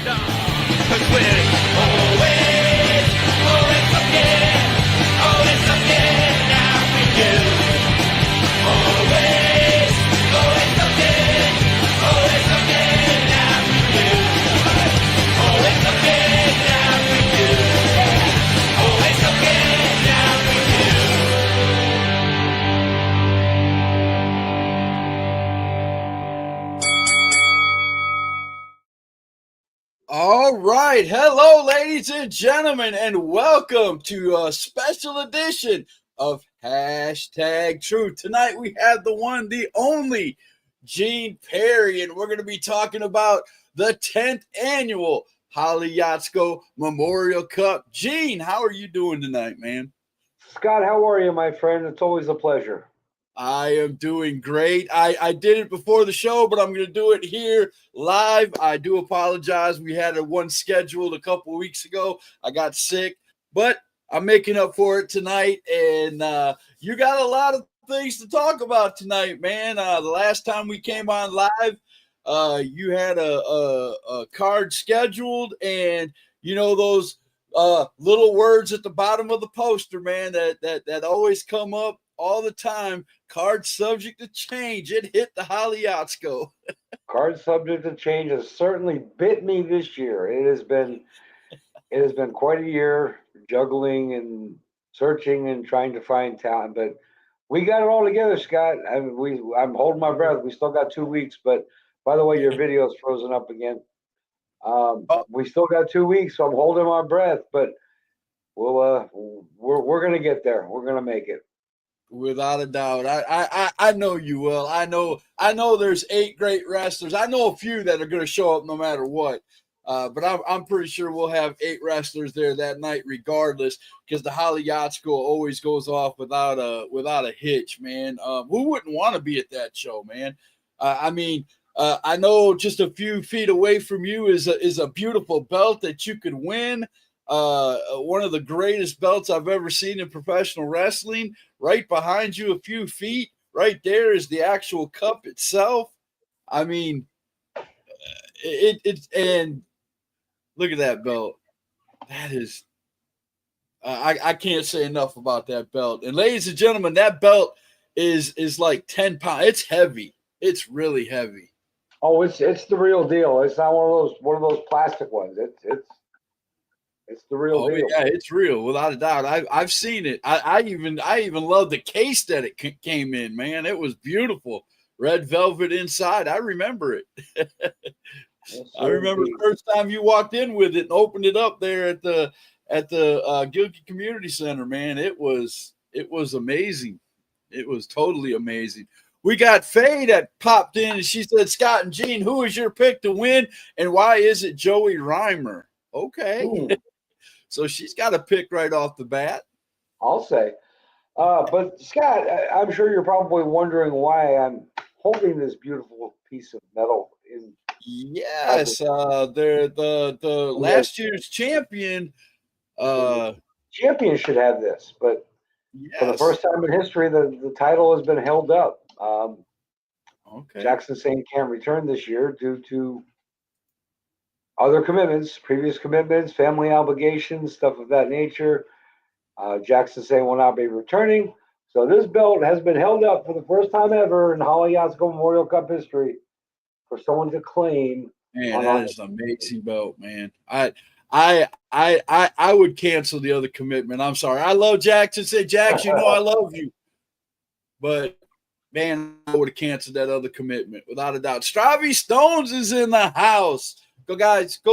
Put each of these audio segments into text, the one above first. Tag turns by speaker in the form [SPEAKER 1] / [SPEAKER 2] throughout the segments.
[SPEAKER 1] 'Cause we're always looking out for you. Always looking out for you. Always looking out for you. Always looking out for you.
[SPEAKER 2] All right. Hello, ladies and gentlemen, and welcome to a special edition of Hashtag Truth. Tonight we have the one, the only Gene Perry, and we're going to be talking about the 10th annual HOLLIE YATSKO Memorial Cup. Gene, how are you doing tonight, man?
[SPEAKER 3] Scott, how are you, my friend? It's always a pleasure.
[SPEAKER 2] I am doing great. I did it before the show, but I'm going to do it here live. I do apologize. We had one scheduled a couple weeks ago. I got sick, but I'm making up for it tonight. And you got a lot of things to talk about tonight, man. The last time we came on live, you had a card scheduled, and you know those little words at the bottom of the poster, man, that always come up all the time. Card subject to change. It hit the HOLLIE YATSKO.
[SPEAKER 3] Card subject to change has certainly bit me this year. It has been quite a year juggling and searching and trying to find talent, but we got it all together, Scott. I'm holding my breath. We still got 2 weeks, but by the way, your video's frozen up again. We still got 2 weeks, so I'm holding my breath, but we're gonna get there. We're gonna make it.
[SPEAKER 2] Without a doubt. I know you will. I know there's 8 great wrestlers. I know a few that are going to show up no matter what. But I'm pretty sure we'll have 8 wrestlers there that night regardless, because the HOLLIE YATSKO always goes off without a hitch, man. Who wouldn't want to be at that show, man? I know just a few feet away from you is a beautiful belt that you could win. One of the greatest belts I've ever seen in professional wrestling. Right behind you, a few feet, right there is the actual cup itself. I mean, and look at that belt. That is, I can't say enough about that belt. And ladies and gentlemen, that belt is like 10 pounds. It's heavy. It's really heavy.
[SPEAKER 3] Oh, it's the real deal. It's not one of those plastic ones. It's the real deal.
[SPEAKER 2] Yeah, it's real, without a doubt. I've seen it. I even love the case that it came in, man. It was beautiful. Red velvet inside. I remember it. I remember the first time you walked in with it and opened it up there at the Gilkey Community Center, man. It was amazing. It was totally amazing. We got Faye that popped in, and she said, Scott and Gene, who is your pick to win, and why is it Joey Reimer? Okay. So she's got a pick right off the bat.
[SPEAKER 3] I'll say. But Scott, I'm sure you're probably wondering why I'm holding this beautiful piece of metal in.
[SPEAKER 2] Yes, the last year's champion.
[SPEAKER 3] Champion should have this, but
[SPEAKER 2] yes.
[SPEAKER 3] For the first time in history, the title has been held up.
[SPEAKER 2] Okay.
[SPEAKER 3] Jackson Sane can't return this year due to other commitments, previous commitments, family obligations, stuff of that nature. Jackson Sane will not be returning. So this belt has been held up for the first time ever in HOLLIE YATSKO Memorial Cup history for someone to claim.
[SPEAKER 2] Man, that is an amazing belt, man. I would cancel the other commitment. I'm sorry. I love Jackson. Say, Jax, you know I love you. But man, I would have canceled that other commitment without a doubt. Stravie Stones is in the house. Go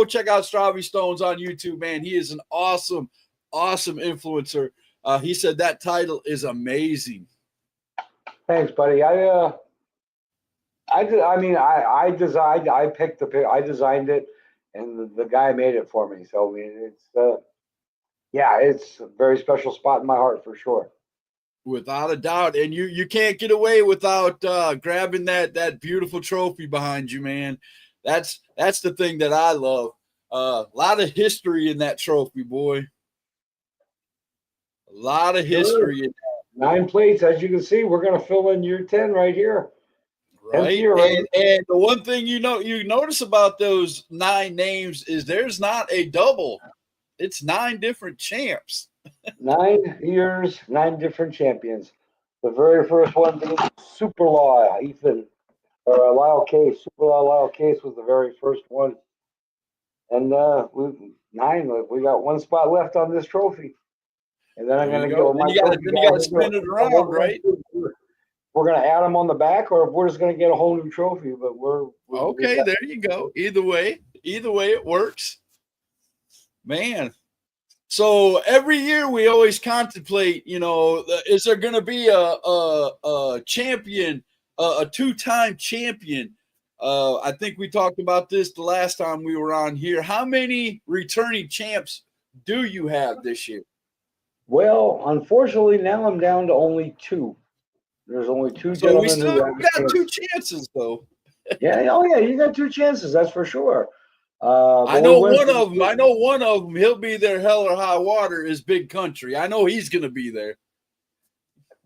[SPEAKER 2] check out Stravie Stones on YouTube, man. He is an awesome influencer. He said that title is amazing.
[SPEAKER 3] Thanks, buddy. I designed it, and the guy made it for me. So I mean, it's a very special spot in my heart for sure.
[SPEAKER 2] Without a doubt. And you can't get away without grabbing that beautiful trophy behind you, man. That's the thing that I love. A lot of history in that trophy, boy. A lot of history in that.
[SPEAKER 3] 9 plates, as you can see. We're going to fill in year 10 right here.
[SPEAKER 2] Right.
[SPEAKER 3] year, right?
[SPEAKER 2] And the one thing you notice about those 9 names is there's not a double. It's 9 different champs.
[SPEAKER 3] 9 years, 9 different champions. The very first one being Super Law, Ethan, or Lyle Case. Super Law Lyle Case was the very first one. And we got 1 spot left on this trophy. And then I'm
[SPEAKER 2] There
[SPEAKER 3] going
[SPEAKER 2] you
[SPEAKER 3] to
[SPEAKER 2] go.
[SPEAKER 3] get
[SPEAKER 2] Then
[SPEAKER 3] my
[SPEAKER 2] you got
[SPEAKER 3] trophy
[SPEAKER 2] to
[SPEAKER 3] guys.
[SPEAKER 2] spin it around, right?
[SPEAKER 3] We're going to add them on the back, or if we're just going to get a whole new trophy. But
[SPEAKER 2] Okay, there you go. Either way it works. Man. So every year we always contemplate, is there going to be a champion, a 2-time champion? I think we talked about this the last time we were on here. How many returning champs do you have this year?
[SPEAKER 3] Well, unfortunately, now I'm down to only 2. There's only 2
[SPEAKER 2] So we
[SPEAKER 3] gentlemen who have
[SPEAKER 2] got 2 chances though.
[SPEAKER 3] Yeah, oh yeah, you got 2 chances, that's for sure.
[SPEAKER 2] I know one of them. I know one of them. He'll be there, hell or high water. Is Big Country. I know he's going to be there.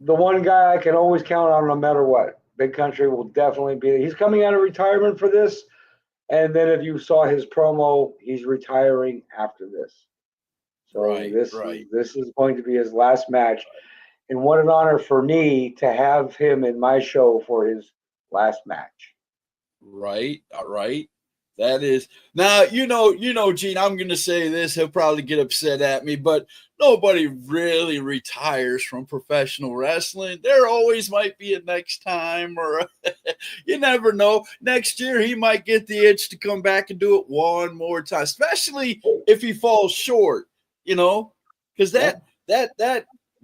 [SPEAKER 3] The one guy I can always count on, no matter what. Big Country will definitely be there. He's coming out of retirement for this, and then if you saw his promo, he's retiring after this. So this is going to be his last match, and what an honor for me to have him in my show for his last match.
[SPEAKER 2] Right. All right. That is now, Gene, I'm going to say this. He'll probably get upset at me, but nobody really retires from professional wrestling. There always might be a next time, or you never know. Next year, he might get the itch to come back and do it one more time, especially if he falls short, because that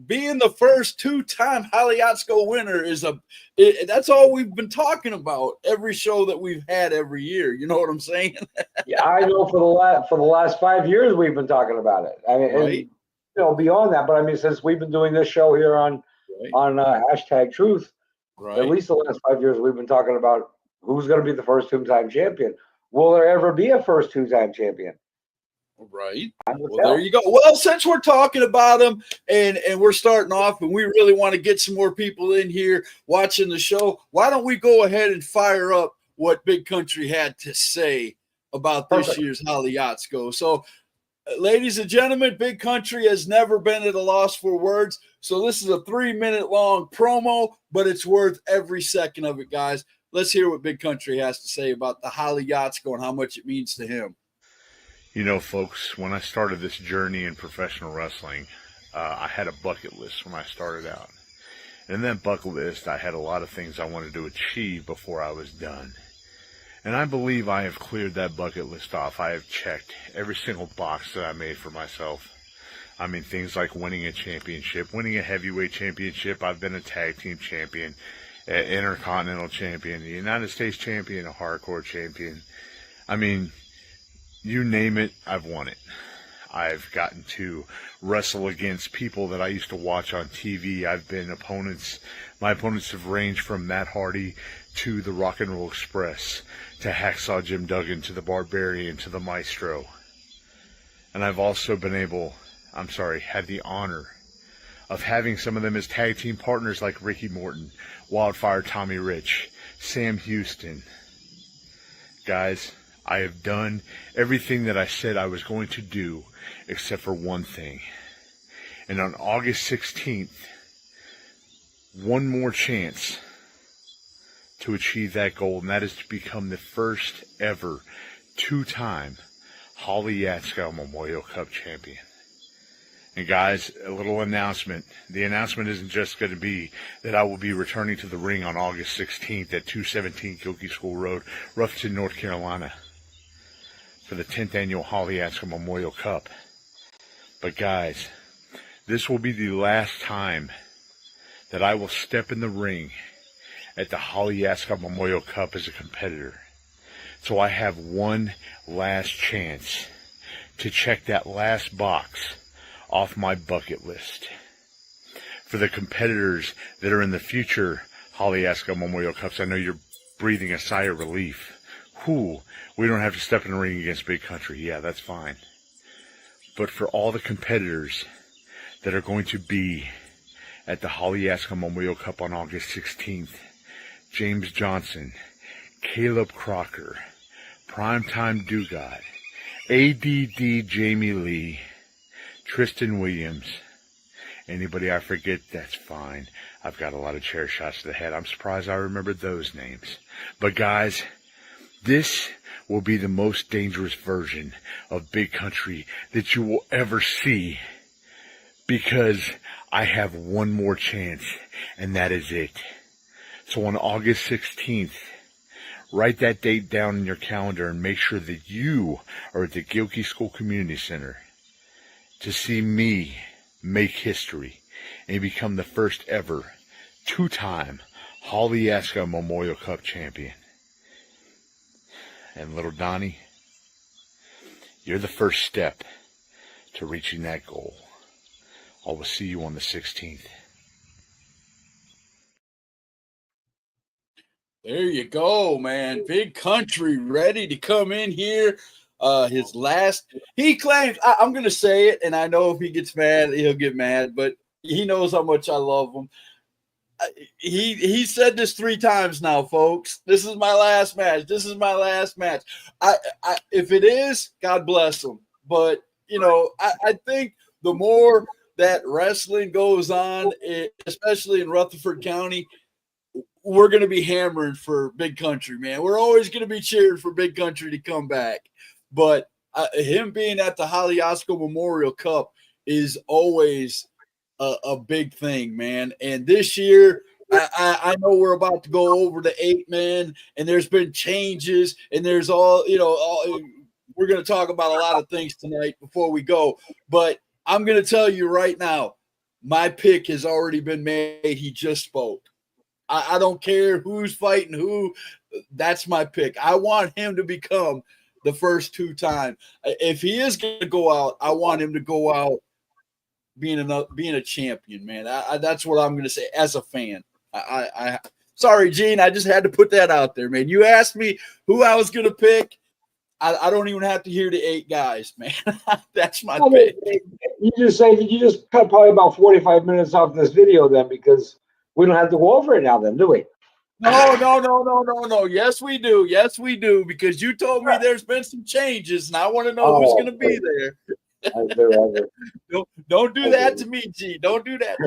[SPEAKER 2] being the first 2-time HOLLIE YATSKO winner that's all we've been talking about every show that we've had every year. You know what I'm saying?
[SPEAKER 3] Yeah, I know for the last 5 years we've been talking about it. I mean,
[SPEAKER 2] right.
[SPEAKER 3] And, beyond that, but I mean, since we've been doing this show here on hashtag Truth, at least the last 5 years we've been talking about who's going to be the first 2-time champion. Will there ever be a first 2-time champion?
[SPEAKER 2] Right. Well, there you go. Well, since we're talking about them and we're starting off and we really want to get some more people in here watching the show, why don't we go ahead and fire up what Big Country had to say about this year's HOLLIE YATSKO. So, ladies and gentlemen, Big Country has never been at a loss for words. So this is a 3-minute long promo, but it's worth every second of it, guys. Let's hear what Big Country has to say about the HOLLIE YATSKO and how much it means to him.
[SPEAKER 4] Folks, when I started this journey in professional wrestling, I had a bucket list when I started out. And in that bucket list, I had a lot of things I wanted to achieve before I was done. And I believe I have cleared that bucket list off. I have checked every single box that I made for myself. I mean, things like winning a championship, winning a heavyweight championship. I've been a tag team champion, an intercontinental champion, a United States champion, a hardcore champion. I mean, you name it, I've won it. I've gotten to wrestle against people that I used to watch on TV. I've been opponents. My opponents have ranged from Matt Hardy to the Rock and Roll Express, to Hacksaw Jim Duggan, to the Barbarian, to the Maestro. And I've also had the honor of having some of them as tag team partners like Ricky Morton, Wildfire Tommy Rich, Sam Houston. Guys, I have done everything that I said I was going to do, except for one thing. And on August 16th, one more chance to achieve that goal, and that is to become the first ever 2-time HOLLIE YATSKO Memorial Cup champion. And guys, a little announcement. The announcement isn't just going to be that I will be returning to the ring on August 16th at 217 Gilkey School Road, Ruffington, North Carolina, for the 10th annual HOLLIE YATSKO Memorial Cup. But guys, this will be the last time that I will step in the ring at the HOLLIE YATSKO Memorial Cup as a competitor. So I have one last chance to check that last box off my bucket list. For the competitors that are in the future HOLLIE YATSKO Memorial Cups, I know you're breathing a sigh of relief. We don't have to step in the ring against Big Country. Yeah, that's fine. But for all the competitors that are going to be at the HOLLIE YATSKO Memorial Cup on August 16th, James Johnson, Caleb Crocker, Primetime Dugat, ADD Jamie Lee, Tristan Williams. Anybody I forget, that's fine. I've got a lot of chair shots to the head. I'm surprised I remembered those names. But guys, this will be the most dangerous version of Big Country that you will ever see, because I have one more chance, and that is it. So on August 16th, write that date down in your calendar and make sure that you are at the Gilkey School Community Center to see me make history and become the first ever two-time HOLLIE YATSKO Memorial Cup champion. And little Donnie, you're the first step to reaching that goal. I will see you on the 16th.
[SPEAKER 2] There you go, man. Big Country ready to come in here. His last, he claims, I'm going to say it, and I know if he gets mad, he'll get mad, but he knows how much I love him. He said this 3 times now, folks. This is my last match. This is my last match. If it is, God bless him. But, you know, I think the more that wrestling goes on, especially in Rutherford County, we're going to be hammering for Big Country, man. We're always going to be cheering for Big Country to come back. But him being at the HOLLIE YATSKO Memorial Cup is always a big thing, man. And this year, I know we're about to go over to 8-man, and there's been changes, and there's we're going to talk about a lot of things tonight before we go. But I'm going to tell you right now, my pick has already been made. He just spoke. I don't care who's fighting who. That's my pick. I want him to become the first two-time. If he is going to go out, I want him to go out being a champion, man. That's what I'm going to say as a fan. Sorry, Gene. I just had to put that out there, man. You asked me who I was going to pick. I don't even have to hear the 8 guys, man. That's my pick.
[SPEAKER 3] You just cut probably about 45 minutes off this video then, because we don't have to go over it now then, do we?
[SPEAKER 2] No. Yes, we do. Yes, we do. Because you told me there's been some changes, and I want to know who's going to be there. Don't do that to me, G. Don't do that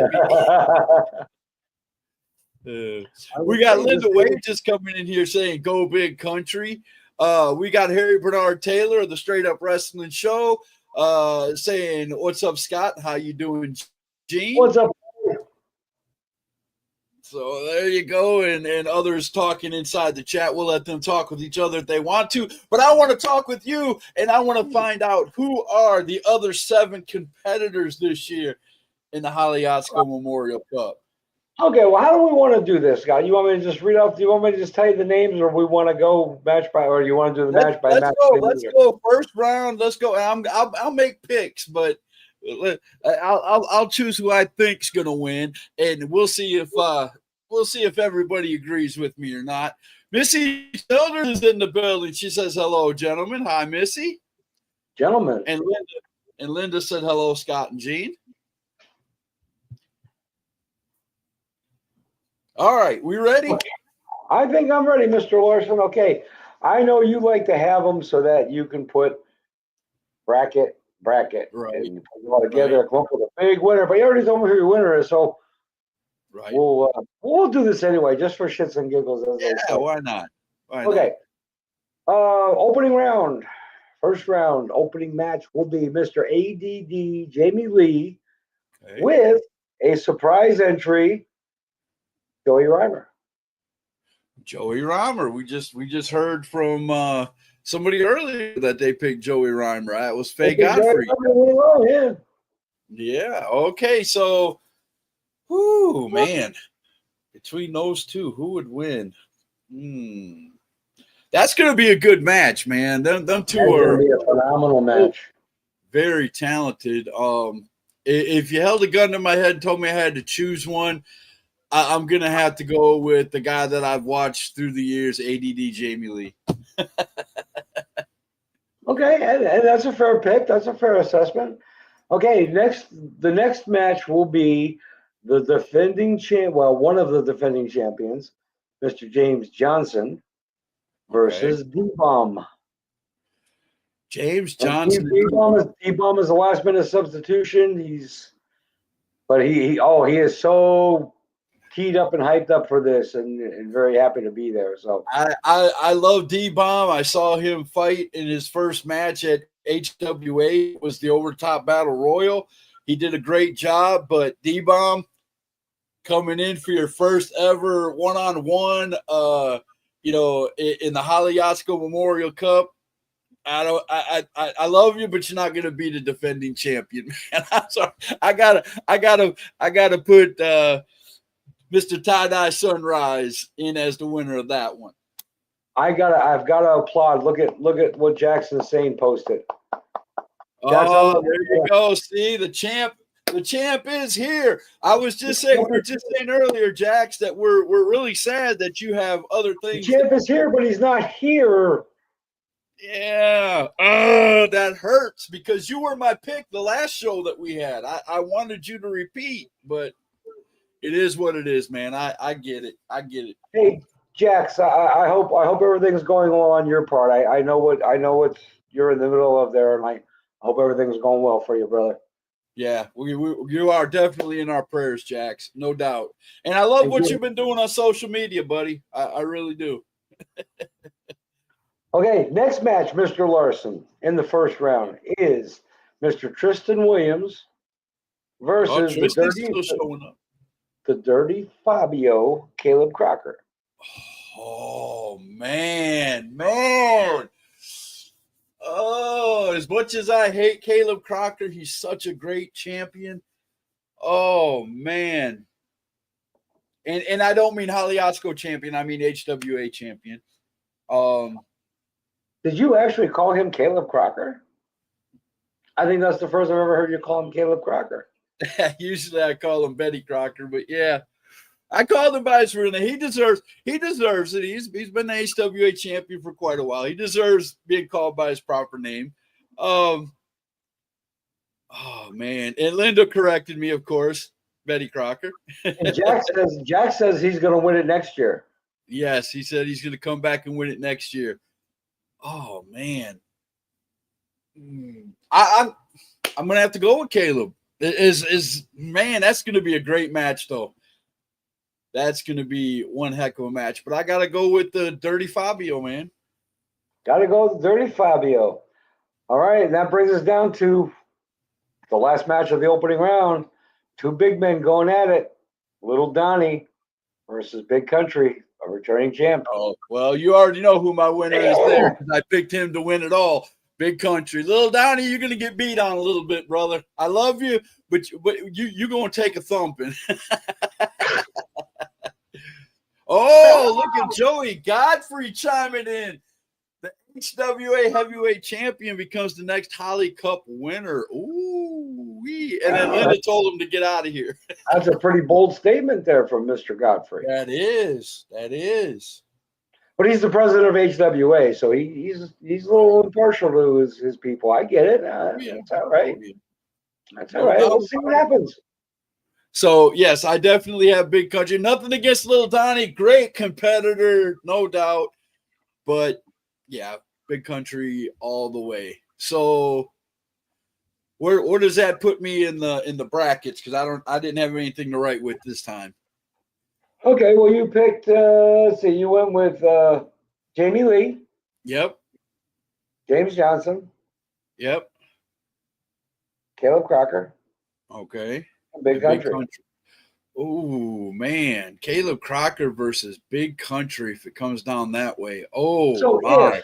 [SPEAKER 2] to me. We got Linda Wade just coming in here saying, "Go Big Country." We got Harry Bernard Taylor of the Straight Up Wrestling Show saying, "What's up, Scott? How you doing, Gene?"
[SPEAKER 3] What's up?
[SPEAKER 2] So there you go, and others talking inside the chat. We'll let them talk with each other if they want to. But I want to talk with you, and I want to find out who are the other 7 competitors this year in the HOLLIE YATSKO Memorial Cup.
[SPEAKER 3] Okay, well, how do we want to do this, guy? You want me to just read off? Do you want me to just tell you the names, or we want to go match by, or do you want to do the match by match?
[SPEAKER 2] Let's go first round. Let's go. I'll make picks, but I'll choose who I think's gonna win, and we'll see if everybody agrees with me or not. Missy Childers is in the building. She says hello, gentlemen. Hi, Missy.
[SPEAKER 3] Gentlemen.
[SPEAKER 2] And Linda said hello, Scott and Gene. All right, we ready?
[SPEAKER 3] I think I'm ready, Mr. Larson. Okay, I know you like to have them so that you can put bracket,
[SPEAKER 2] right,
[SPEAKER 3] and you put it all together, come up with a big winner. But you already told me who your winner is, so
[SPEAKER 2] right.
[SPEAKER 3] We'll do this anyway, just for shits and giggles.
[SPEAKER 2] Yeah, why not?
[SPEAKER 3] Okay. Opening round, first round, opening match will be Mr. ADD Jamie Lee with a surprise entry, Joey Reimer.
[SPEAKER 2] Joey Reimer. We just heard from somebody earlier that they picked Joey Reimer. That was Faye Godfrey. Yeah. Okay. So, man, between those two, who would win? That's going to be a good match, man. Them two are
[SPEAKER 3] a phenomenal match.
[SPEAKER 2] Very talented. If you held a gun to my head and told me I had to choose one, I'm going to have to go with the guy that I've watched through the years, ADD Jamie Lee.
[SPEAKER 3] Okay, and that's a fair pick. That's a fair assessment. Okay, the next match will be the defending champ. Well, one of the defending champions, Mr. James Johnson versus D-Bomb.
[SPEAKER 2] James
[SPEAKER 3] And
[SPEAKER 2] Johnson.
[SPEAKER 3] D-Bomb is the last minute substitution. He is so teed up and hyped up for this, and very happy to be there. So
[SPEAKER 2] I love D-Bomb. I saw him fight in his first match at HWA. It was the Overtop Battle Royal. He did a great job, but D-Bomb coming in for your first ever one-on-one, in the HOLLIE YATSKO Memorial Cup. I love you, but you're not gonna be the defending champion, man. I'm sorry. I gotta put Mr. Tie-Dye Sunrise in as the winner of that one.
[SPEAKER 3] I've gotta applaud. Look at what Jackson Sane posted.
[SPEAKER 2] Oh, there you go. See, the champ is here. We were just saying earlier, Jax, that we're really sad that you have other things.
[SPEAKER 3] The champ is here, but he's not here.
[SPEAKER 2] Yeah. Oh, that hurts because you were my pick the last show that we had. I wanted you to repeat, but it is what it is, man. I get it. I get it.
[SPEAKER 3] Hey, Jax, I hope everything's going well on your part. I know what you're in the middle of there, and I hope everything's going well for you, brother.
[SPEAKER 2] Yeah, you are definitely in our prayers, Jax, no doubt. And I love what you've been doing on social media, buddy. I really do.
[SPEAKER 3] Okay, next match, Mr. Larson, in the first round is Mr. Tristan Williams versus the Dirty Fabio, Caleb Crocker.
[SPEAKER 2] Oh, man. Oh, as much as I hate Caleb Crocker, he's such a great champion. Oh, man. And I don't mean HOLLIE YATSKO champion. I mean HWA champion.
[SPEAKER 3] Did you actually call him Caleb Crocker? I think that's the first I've ever heard you call him Caleb Crocker.
[SPEAKER 2] Usually I call him Betty Crocker, but yeah. I called him by his real name. He deserves it. He's been the HWA champion for quite a while. He deserves being called by his proper name. Oh man. And Linda corrected me, of course. Betty Crocker.
[SPEAKER 3] And Jack says he's gonna win it next year.
[SPEAKER 2] Yes, he said he's gonna come back and win it next year. Oh man. I'm gonna have to go with Caleb. Man, that's gonna be a great match though. That's going to be one heck of a match. But I got to go with the Dirty Fabio, man.
[SPEAKER 3] Got to go with the Dirty Fabio. All right, and that brings us down to the last match of the opening round. Two big men going at it. Little Donnie versus Big Country, a returning champ.
[SPEAKER 2] Oh, well, you already know who my winner is there because I picked him to win it all. Big Country. Little Donnie, you're going to get beat on a little bit, brother. I love you, but you're going to take a thumping. Oh, look at Joey Godfrey chiming in. The HWA heavyweight champion becomes the next HOLLIE Cup winner. Ooh, and then Linda told him to get out of here.
[SPEAKER 3] That's a pretty bold statement there from Mr. Godfrey.
[SPEAKER 2] That is.
[SPEAKER 3] But he's the president of HWA, so he's a little impartial to his people. I get it. That's all right. That's all right. We'll see what happens.
[SPEAKER 2] So, yes, I definitely have Big Country. Nothing against Little Donnie. Great competitor, no doubt. But, yeah, Big Country all the way. So, where does that put me in the brackets? Because I didn't have anything to write with this time.
[SPEAKER 3] Okay, well, you picked, you went with Jamie Lee.
[SPEAKER 2] Yep.
[SPEAKER 3] James Johnson.
[SPEAKER 2] Yep.
[SPEAKER 3] Caleb Crocker.
[SPEAKER 2] Okay.
[SPEAKER 3] Big Country.
[SPEAKER 2] Oh man, Caleb Crocker versus Big Country. If it comes down that way,
[SPEAKER 3] so
[SPEAKER 2] my.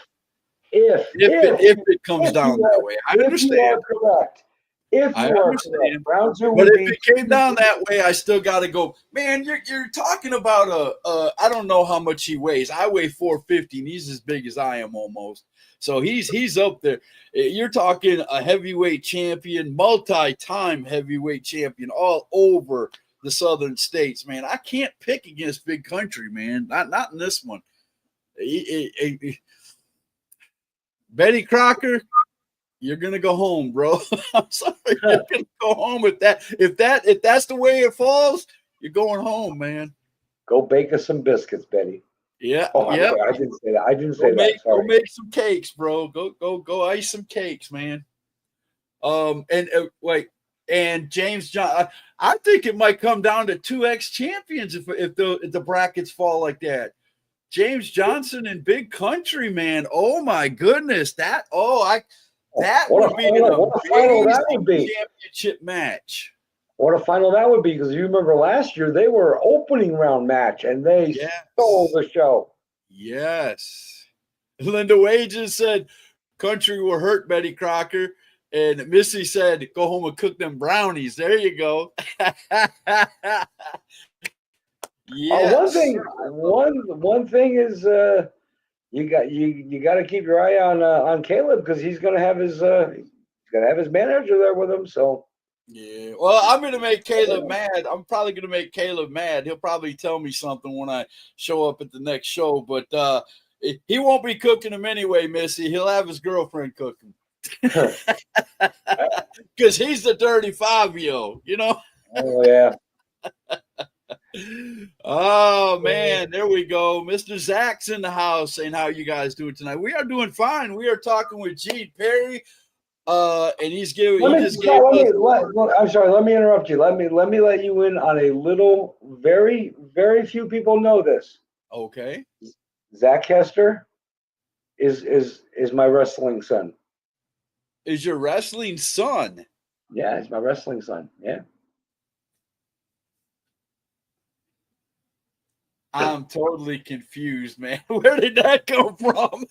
[SPEAKER 2] If it comes down that way, I understand.
[SPEAKER 3] You are correct. I understand. Round two,
[SPEAKER 2] but if it came down that way, I still got to go. Man, you're talking about I don't know how much he weighs. I weigh 450, and he's as big as I am almost. So he's up there. You're talking a heavyweight champion, multi-time heavyweight champion all over the southern states, man. I can't pick against Big Country, man. Not in this one. Betty Crocker, you're gonna go home, bro. I'm sorry, you're gonna go home with that. If that's the way it falls, you're going home, man.
[SPEAKER 3] Go bake us some biscuits, Betty.
[SPEAKER 2] Yeah,
[SPEAKER 3] Oh, I'm
[SPEAKER 2] yeah.
[SPEAKER 3] sorry, I didn't say that. I didn't say that.
[SPEAKER 2] Go
[SPEAKER 3] Sorry.
[SPEAKER 2] make some cakes, bro. Go ice some cakes, man. And wait, and James John. I think it might come down to two ex champions if the brackets fall like that. James Johnson and Big Country, man. Oh my goodness, that would be an
[SPEAKER 3] What a final that
[SPEAKER 2] amazing
[SPEAKER 3] would be.
[SPEAKER 2] championship match.
[SPEAKER 3] What a final that would be, because you remember last year they were opening round match and they
[SPEAKER 2] Yes.
[SPEAKER 3] stole the show.
[SPEAKER 2] Yes. Linda Wages said Country will hurt Betty Crocker. And Missy said, go home and cook them brownies. There you go. Yes.
[SPEAKER 3] One thing is you got to keep your eye on Caleb, because he's gonna have his manager there with him. So
[SPEAKER 2] yeah. Well, I'm gonna make Caleb mad. I'm probably gonna make Caleb mad. He'll probably tell me something when I show up at the next show, but he won't be cooking him anyway, Missy. He'll have his girlfriend cooking. Because he's the dirty 5-year-old, you know.
[SPEAKER 3] Oh yeah.
[SPEAKER 2] Oh man, there we go. Mr. Zach's in the house saying, how you guys doing tonight? We are doing fine. We are talking with Gene Perry. And he's giving
[SPEAKER 3] I'm sorry, let me interrupt you. Let me let you in on a little, very, very few people know this.
[SPEAKER 2] Okay.
[SPEAKER 3] Zach Hester is my wrestling son.
[SPEAKER 2] Is your wrestling son?
[SPEAKER 3] Yeah, he's my wrestling son. Yeah.
[SPEAKER 2] I'm totally confused, man. Where did that come from?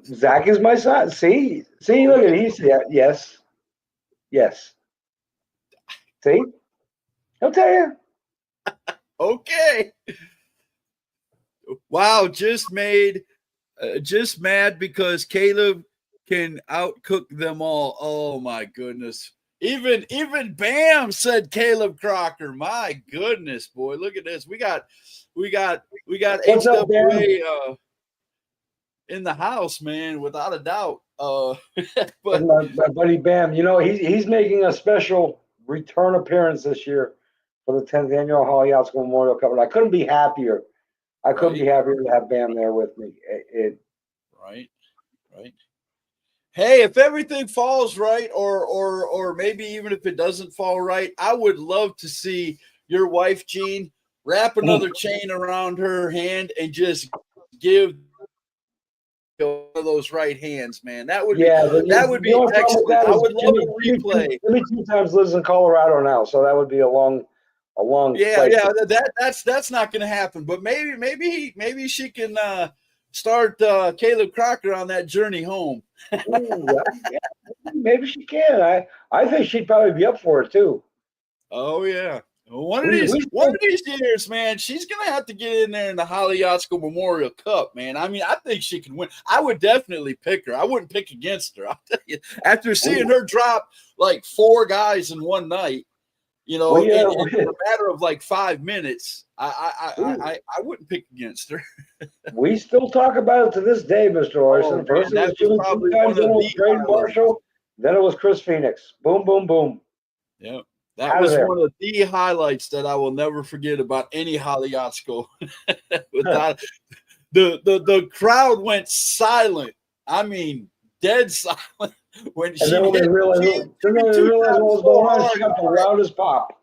[SPEAKER 3] Zach is my son. See, look at he's yes. See, he'll tell you.
[SPEAKER 2] Okay. Wow, just mad because Caleb can outcook them all. Oh my goodness. Even Bam said Caleb Crocker. My goodness, boy. Look at this. We got
[SPEAKER 3] What's up,
[SPEAKER 2] HWA in the house, man, without a doubt. But
[SPEAKER 3] my buddy Bam, he's making a special return appearance this year for the 10th annual HOLLIE YATSKO Memorial Cup. And I couldn't be happier. To have Bam there with me.
[SPEAKER 2] Right. Hey, if everything falls right, or maybe even if it doesn't fall right, I would love to see your wife, Jean, wrap another chain around her hand and just give one of those right hands, man. That would be excellent. I would love a replay.
[SPEAKER 3] Jimmy 2 times lives in Colorado now, so that would be a long
[SPEAKER 2] flight. That's not going to happen. But maybe she can start Caleb Crocker on that journey home.
[SPEAKER 3] Ooh, yeah, maybe she can. I think she'd probably be up for it too.
[SPEAKER 2] Oh yeah. One of these years, man, she's gonna have to get in there in the HOLLIE YATSKO Memorial Cup, man. I mean, I think she can win. I would definitely pick her. I wouldn't pick against her. I'll tell you. After seeing her drop like 4 guys in one night, in a matter of like 5 minutes, I wouldn't pick against her.
[SPEAKER 3] We still talk about it to this day, Mr. Larson. First it was Jimmy 2 times, then it was Greg Marshall, then it was Chris Phoenix. Boom, boom, boom.
[SPEAKER 2] Yeah. That was one of the highlights that I will never forget about any HOLLIE YATSKO. The crowd went silent. I mean, dead silent when she
[SPEAKER 3] realized what was going on. She got the loudest pop.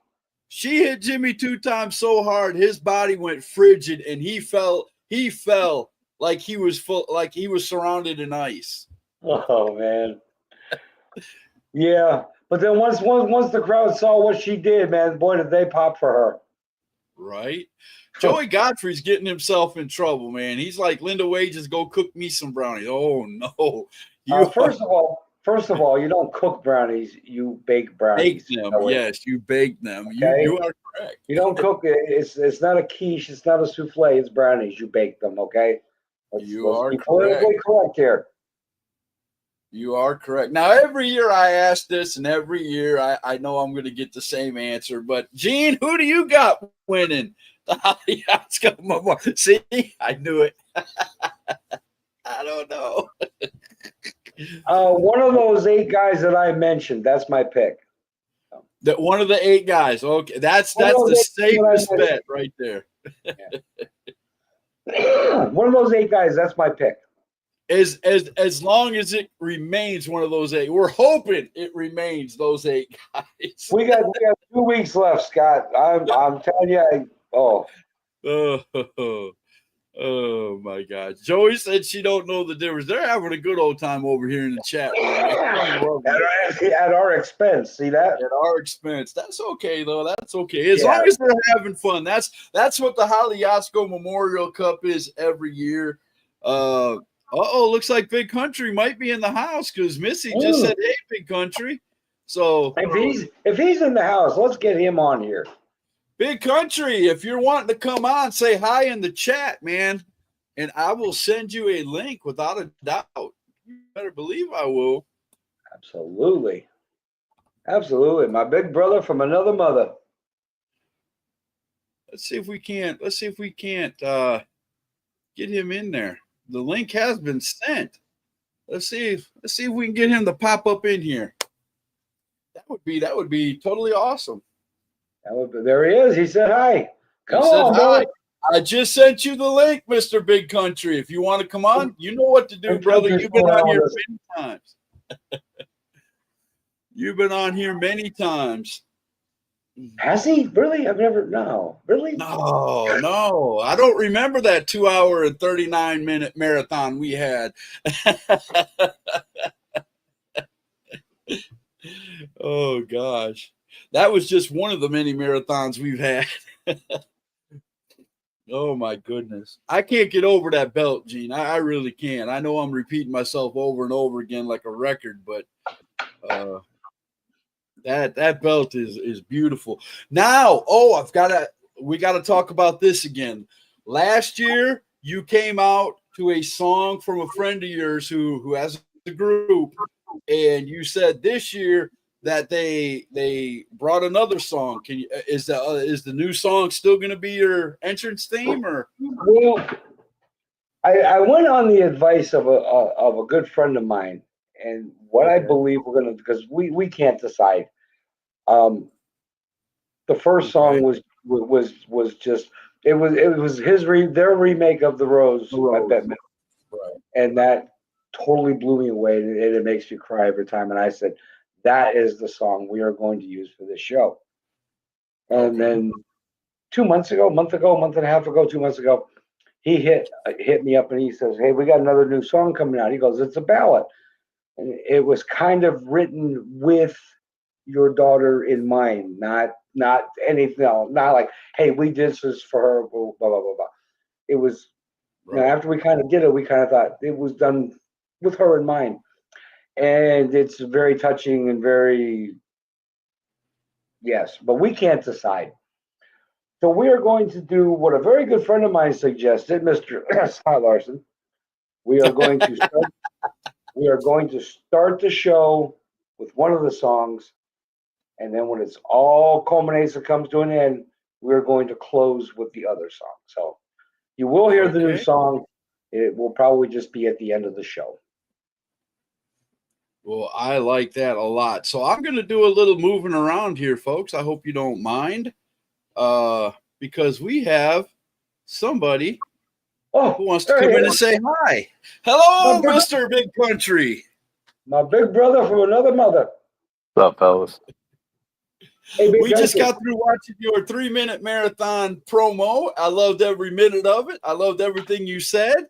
[SPEAKER 2] She hit Jimmy 2 times so hard, his body went frigid, and he fell like he was surrounded in ice.
[SPEAKER 3] Oh man. Yeah. But then once the crowd saw what she did, man, boy, did they pop for her.
[SPEAKER 2] Right. Joey Godfrey's getting himself in trouble, man. He's like, Linda Wages, go cook me some brownies. Oh no.
[SPEAKER 3] First of all, you don't cook brownies, you bake brownies.
[SPEAKER 2] Bake them, yes, you bake them.
[SPEAKER 3] Okay?
[SPEAKER 2] You are correct.
[SPEAKER 3] You don't cook it. It's not a quiche, it's not a souffle, it's brownies. You bake them, okay? Let's be politically correct here.
[SPEAKER 2] You are correct. Now, every year I ask this, and every year I know I'm going to get the same answer. But, Gene, who do you got winning the HOLLIE YATSKO Memorial? See, I knew it. I don't know.
[SPEAKER 3] One of those 8 guys that I mentioned, that's my pick.
[SPEAKER 2] That one of the 8 guys. Okay, that's the safest bet right there.
[SPEAKER 3] One of those 8 guys. That's my pick.
[SPEAKER 2] As long as it remains one of those 8, we're hoping it remains those 8 guys.
[SPEAKER 3] We got 2 weeks left, Scott. I'm telling you.
[SPEAKER 2] Oh my God! Joey said she don't know the difference. They're having a good old time over here in the chat room.
[SPEAKER 3] At our expense. See that?
[SPEAKER 2] At our expense. That's okay though. That's okay. As long as they're having fun. That's what the HOLLIE YATSKO Memorial Cup is every year. Looks like Big Country might be in the house because Missy just said, "Hey, Big Country." So
[SPEAKER 3] if he's in the house, let's get him on here.
[SPEAKER 2] Big Country, if you're wanting to come on, say hi in the chat, man, and I will send you a link without a doubt. You better believe I will.
[SPEAKER 3] Absolutely. My big brother from another mother.
[SPEAKER 2] Let's see if we can't get him in there. The link has been sent. Let's see if we can get him to pop up in here. That would be totally awesome.
[SPEAKER 3] There he is. He said hi. Come on,
[SPEAKER 2] brother. I just sent you the link, Mr. Big Country. If you want to come on, you know what to do, brother. You've been on here many times. You've been on here many times.
[SPEAKER 3] Has he? Really? I've never. No. Really?
[SPEAKER 2] No. I don't remember that 2 hour and 39-minute marathon we had. Oh, gosh. That was just one of the many marathons we've had. Oh, my goodness. I can't get over that belt, Gene. I really can't. I know I'm repeating myself over and over again like a record, but that belt is beautiful. Now, we got to talk about this again. Last year, you came out to a song from a friend of yours who has a group, and you said this year that they brought another song. Is the new song still going to be your entrance theme, or?
[SPEAKER 3] Well, I went on the advice of a good friend of mine, and what I believe we're gonna, because we can't decide. The first song was just it was their remake of the Rose by Batman, and that totally blew me away, and it makes you cry every time. And I said, that is the song we are going to use for this show. And then 2 months ago, month and a half ago, 2 months ago, he hit me up and he says, "Hey, we got another new song coming out." He goes, "It's a ballad." And it was kind of written with your daughter in mind, not anything else, not like, "Hey, we did this for her," blah, blah, blah, blah. It was, after we kind of did it, we kind of thought it was done with her in mind. And it's very touching and very, yes, but we can't decide. So we are going to do what a very good friend of mine suggested, Mr. Scott Larson. We are going to start the show with one of the songs, and then when it's all culminates and comes to an end, we're going to close with the other song. So you will hear the new song. It will probably just be at the end of the show.
[SPEAKER 2] Well, I like that a lot. So I'm going to do a little moving around here, folks. I hope you don't mind, because we have somebody who wants to come in and say hi. Hello, Mr. Big Country.
[SPEAKER 3] My big brother from another mother.
[SPEAKER 4] What's up, fellas?
[SPEAKER 3] Hey,
[SPEAKER 2] we just got through watching your 3-minute marathon promo. I loved every minute of it. I loved everything you said.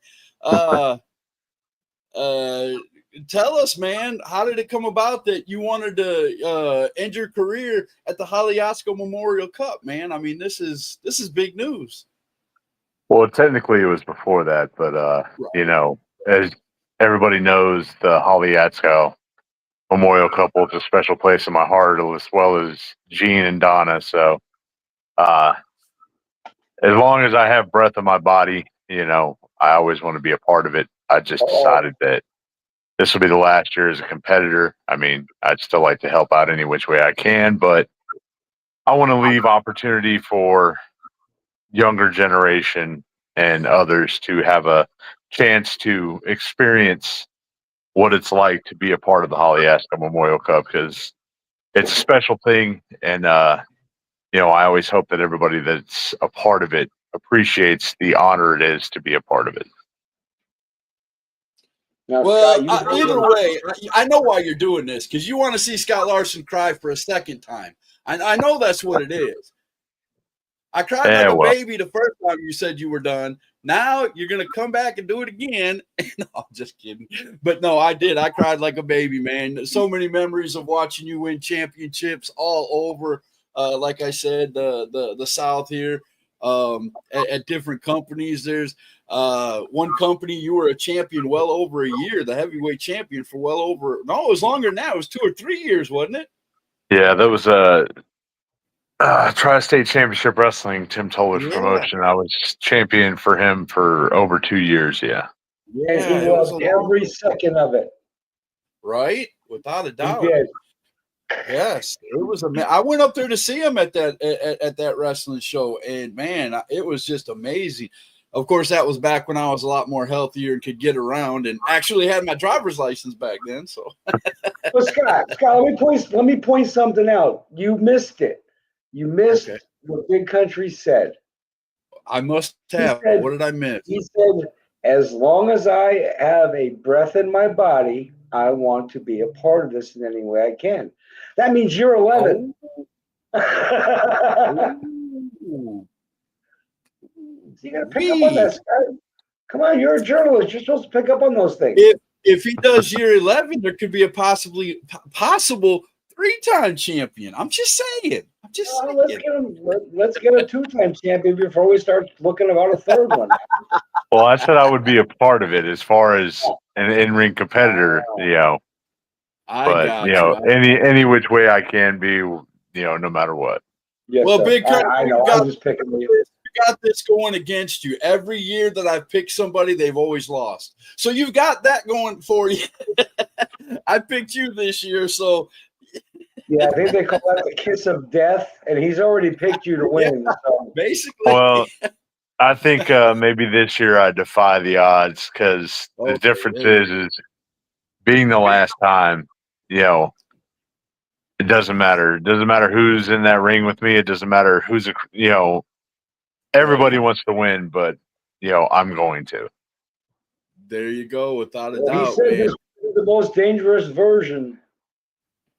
[SPEAKER 2] Tell us, man, how did it come about that you wanted to end your career at the HOLLIE YATSKO Memorial Cup, man? I mean, this is big news.
[SPEAKER 4] Well, technically it was before that, but you know, as everybody knows, the HOLLIE YATSKO Memorial Cup holds a special place in my heart, as well as Gene and Donna. So as long as I have breath in my body, you know, I always want to be a part of it. I just decided that this will be the last year as a competitor. I mean, I'd still like to help out any which way I can, but I want to leave opportunity for younger generation and others to have a chance to experience what it's like to be a part of the HOLLIE YATSKO Memorial Cup, because it's a special thing, and you know, I always hope that everybody that's a part of it appreciates the honor it is to be a part of it.
[SPEAKER 3] Now,
[SPEAKER 2] Well,
[SPEAKER 3] Scott,
[SPEAKER 2] either way, I know why you're doing this, because you want to see Scott Larson cry for a second time. I know that's what it is. I cried like
[SPEAKER 4] Yeah,
[SPEAKER 2] a
[SPEAKER 4] well,
[SPEAKER 2] baby the first time you said you were done. Now you're going to come back and do it again. No, I'm just kidding. But no, I did. I cried like a baby, man. So many memories of watching you win championships all over. Like I said, the South here, at different companies. There's one company you were a champion well over a year, the heavyweight champion for well over. No, it was longer than that. It was 2 or 3 years, wasn't it?
[SPEAKER 4] yeah, that was Tri-State Championship Wrestling, Tim Toller's
[SPEAKER 2] Yeah.
[SPEAKER 4] promotion. I was champion for him for over 2 years. Yeah.
[SPEAKER 3] and
[SPEAKER 2] Yeah,
[SPEAKER 3] he
[SPEAKER 2] it was
[SPEAKER 3] loved
[SPEAKER 2] a long,
[SPEAKER 3] every second of it.
[SPEAKER 2] right? Without a
[SPEAKER 3] He
[SPEAKER 2] doubt.
[SPEAKER 3] did.
[SPEAKER 2] Yes, it was I went up there to see him at that wrestling show, and man, it was just amazing. Of course, that was back when I was a lot more healthier and could get around, and actually had my driver's license back then. So,
[SPEAKER 3] But Scott, let me point something out. You missed it. You missed
[SPEAKER 2] Okay.
[SPEAKER 3] what Big Country said.
[SPEAKER 2] I must have.
[SPEAKER 3] said-
[SPEAKER 2] What did I miss?
[SPEAKER 3] He said, as long as I have a breath in my body, I want to be a part of this in any way I can. That means you're 11.
[SPEAKER 2] Ooh.
[SPEAKER 3] You got to pick up on that, Scott. Come on, you're a journalist. You're supposed to pick up on those things.
[SPEAKER 2] If he does year 11, there could be a possible 3-time champion. I'm just saying.
[SPEAKER 3] Let's get a 2-time champion before we start looking about a third one.
[SPEAKER 4] Well, I said I would be a part of it as far as an in-ring competitor, you know. But you know, any which way I can be, you know, no matter what.
[SPEAKER 3] Yes,
[SPEAKER 2] Well,
[SPEAKER 3] sir.
[SPEAKER 2] Big Country,
[SPEAKER 3] I know. I'm just picking you.
[SPEAKER 2] You got this going against you. Every year that I've picked somebody, they've always lost. So you've got that going for you. I picked you this year, so
[SPEAKER 3] Yeah, I think they call that the kiss of death, and he's already picked you to win.
[SPEAKER 2] Yeah.
[SPEAKER 3] So.
[SPEAKER 2] basically.
[SPEAKER 4] Well, I think maybe this year I defy the odds because the difference is being the last time, you know, it doesn't matter. It doesn't matter who's in that ring with me. It doesn't matter who's, you know, everybody wants to win, but, you know, I'm going to.
[SPEAKER 2] There you go, without a
[SPEAKER 3] He
[SPEAKER 2] doubt,
[SPEAKER 3] said
[SPEAKER 2] man.
[SPEAKER 3] this is the most dangerous version.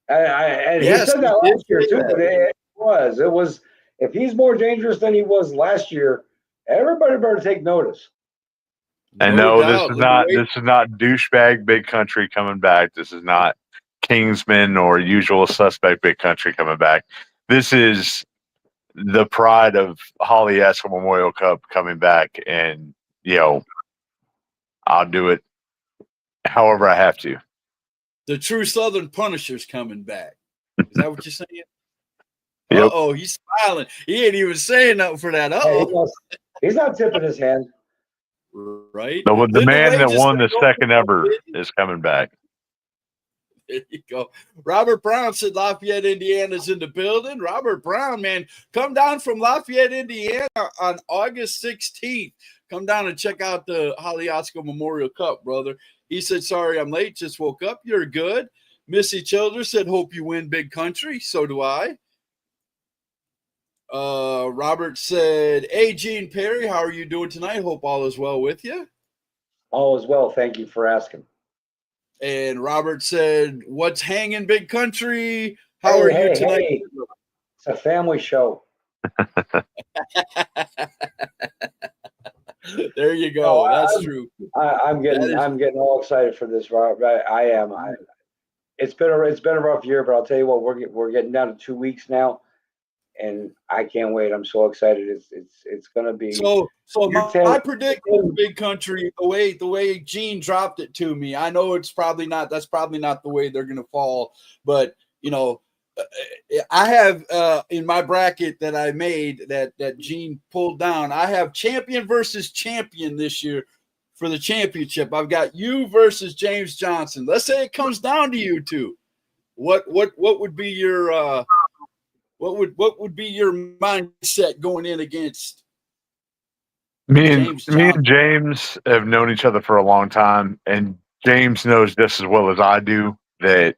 [SPEAKER 3] And he
[SPEAKER 2] Yes,
[SPEAKER 3] said that
[SPEAKER 2] he did
[SPEAKER 3] last year,
[SPEAKER 2] say
[SPEAKER 3] too.
[SPEAKER 2] that.
[SPEAKER 3] But it was, if he's more dangerous than he was last year, everybody better take notice.
[SPEAKER 4] And no, this is not douchebag Big Country coming back. This is not Kingsman or Usual Suspect Big Country coming back. This is the pride of HOLLIE YATSKO Memorial Cup coming back, and you know, I'll do it however I have to.
[SPEAKER 2] The true Southern Punisher's coming back. Is that what you're saying?
[SPEAKER 4] Yep.
[SPEAKER 2] Uh-oh, he's smiling. He ain't even saying nothing for that. Uh-oh.
[SPEAKER 3] He's not tipping his hand.
[SPEAKER 2] Right?
[SPEAKER 4] The man that won the second ever is coming back.
[SPEAKER 2] There you go. Robert Brown said Lafayette, Indiana's in the building. Robert Brown, man, come down from Lafayette, Indiana on August 16th. Come down and check out the HOLLIE YATSKO Memorial Cup, brother. He said, sorry, I'm late. Just woke up. You're good. Missy Childers said, hope you win, Big Country. So do I. Robert said, hey, Gene Perry, how are you doing tonight? Hope all is well with you.
[SPEAKER 3] All is well. Thank you for asking.
[SPEAKER 2] And Robert said, what's hanging, Big Country? How are you tonight?
[SPEAKER 3] Hey. It's a family show.
[SPEAKER 2] There you go. That's true.
[SPEAKER 3] I'm getting all excited for this, Robert. I am. It's been a rough year, but I'll tell you what, we're getting down to 2 weeks now, and I can't wait. I'm so excited. It's gonna be
[SPEAKER 2] so my prediction, Big Country, the way Gene dropped it to me. I know that's probably not the way they're gonna fall, but you know, I have in my bracket that I made that Gene pulled down, I have champion versus champion this year for the championship. I've got you versus James Johnson. Let's say it comes down to you two. What would be your what would be your mindset going in against
[SPEAKER 4] me and James have known each other for a long time, and James knows just as well as I do that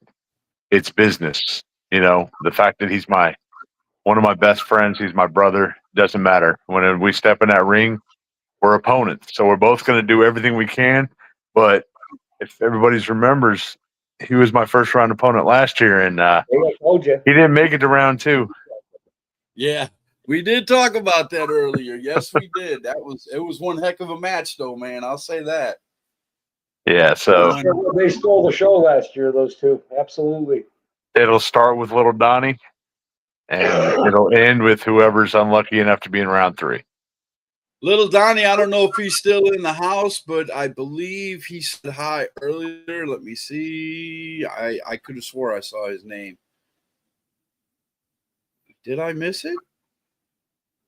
[SPEAKER 4] it's business. You know, the fact that he's one of my best friends, he's my brother, doesn't matter. When we step in that ring, we're opponents. So we're both going to do everything we can. But if everybody's remembers, he was my first round opponent last year, and
[SPEAKER 3] I told you.
[SPEAKER 4] he didn't make it to round 2.
[SPEAKER 2] Yeah, we did talk about that earlier. Yes, we did. It was one heck of a match, though, man. I'll say that.
[SPEAKER 4] Yeah, so
[SPEAKER 3] They stole the show last year, those two. Absolutely.
[SPEAKER 4] it'll start with little Donnie, and it'll end with whoever's unlucky enough to be in round 3.
[SPEAKER 2] Little Donnie, I don't know if he's still in the house, but I believe he said hi earlier. Let me see. I could have swore I saw his name. Did I miss it?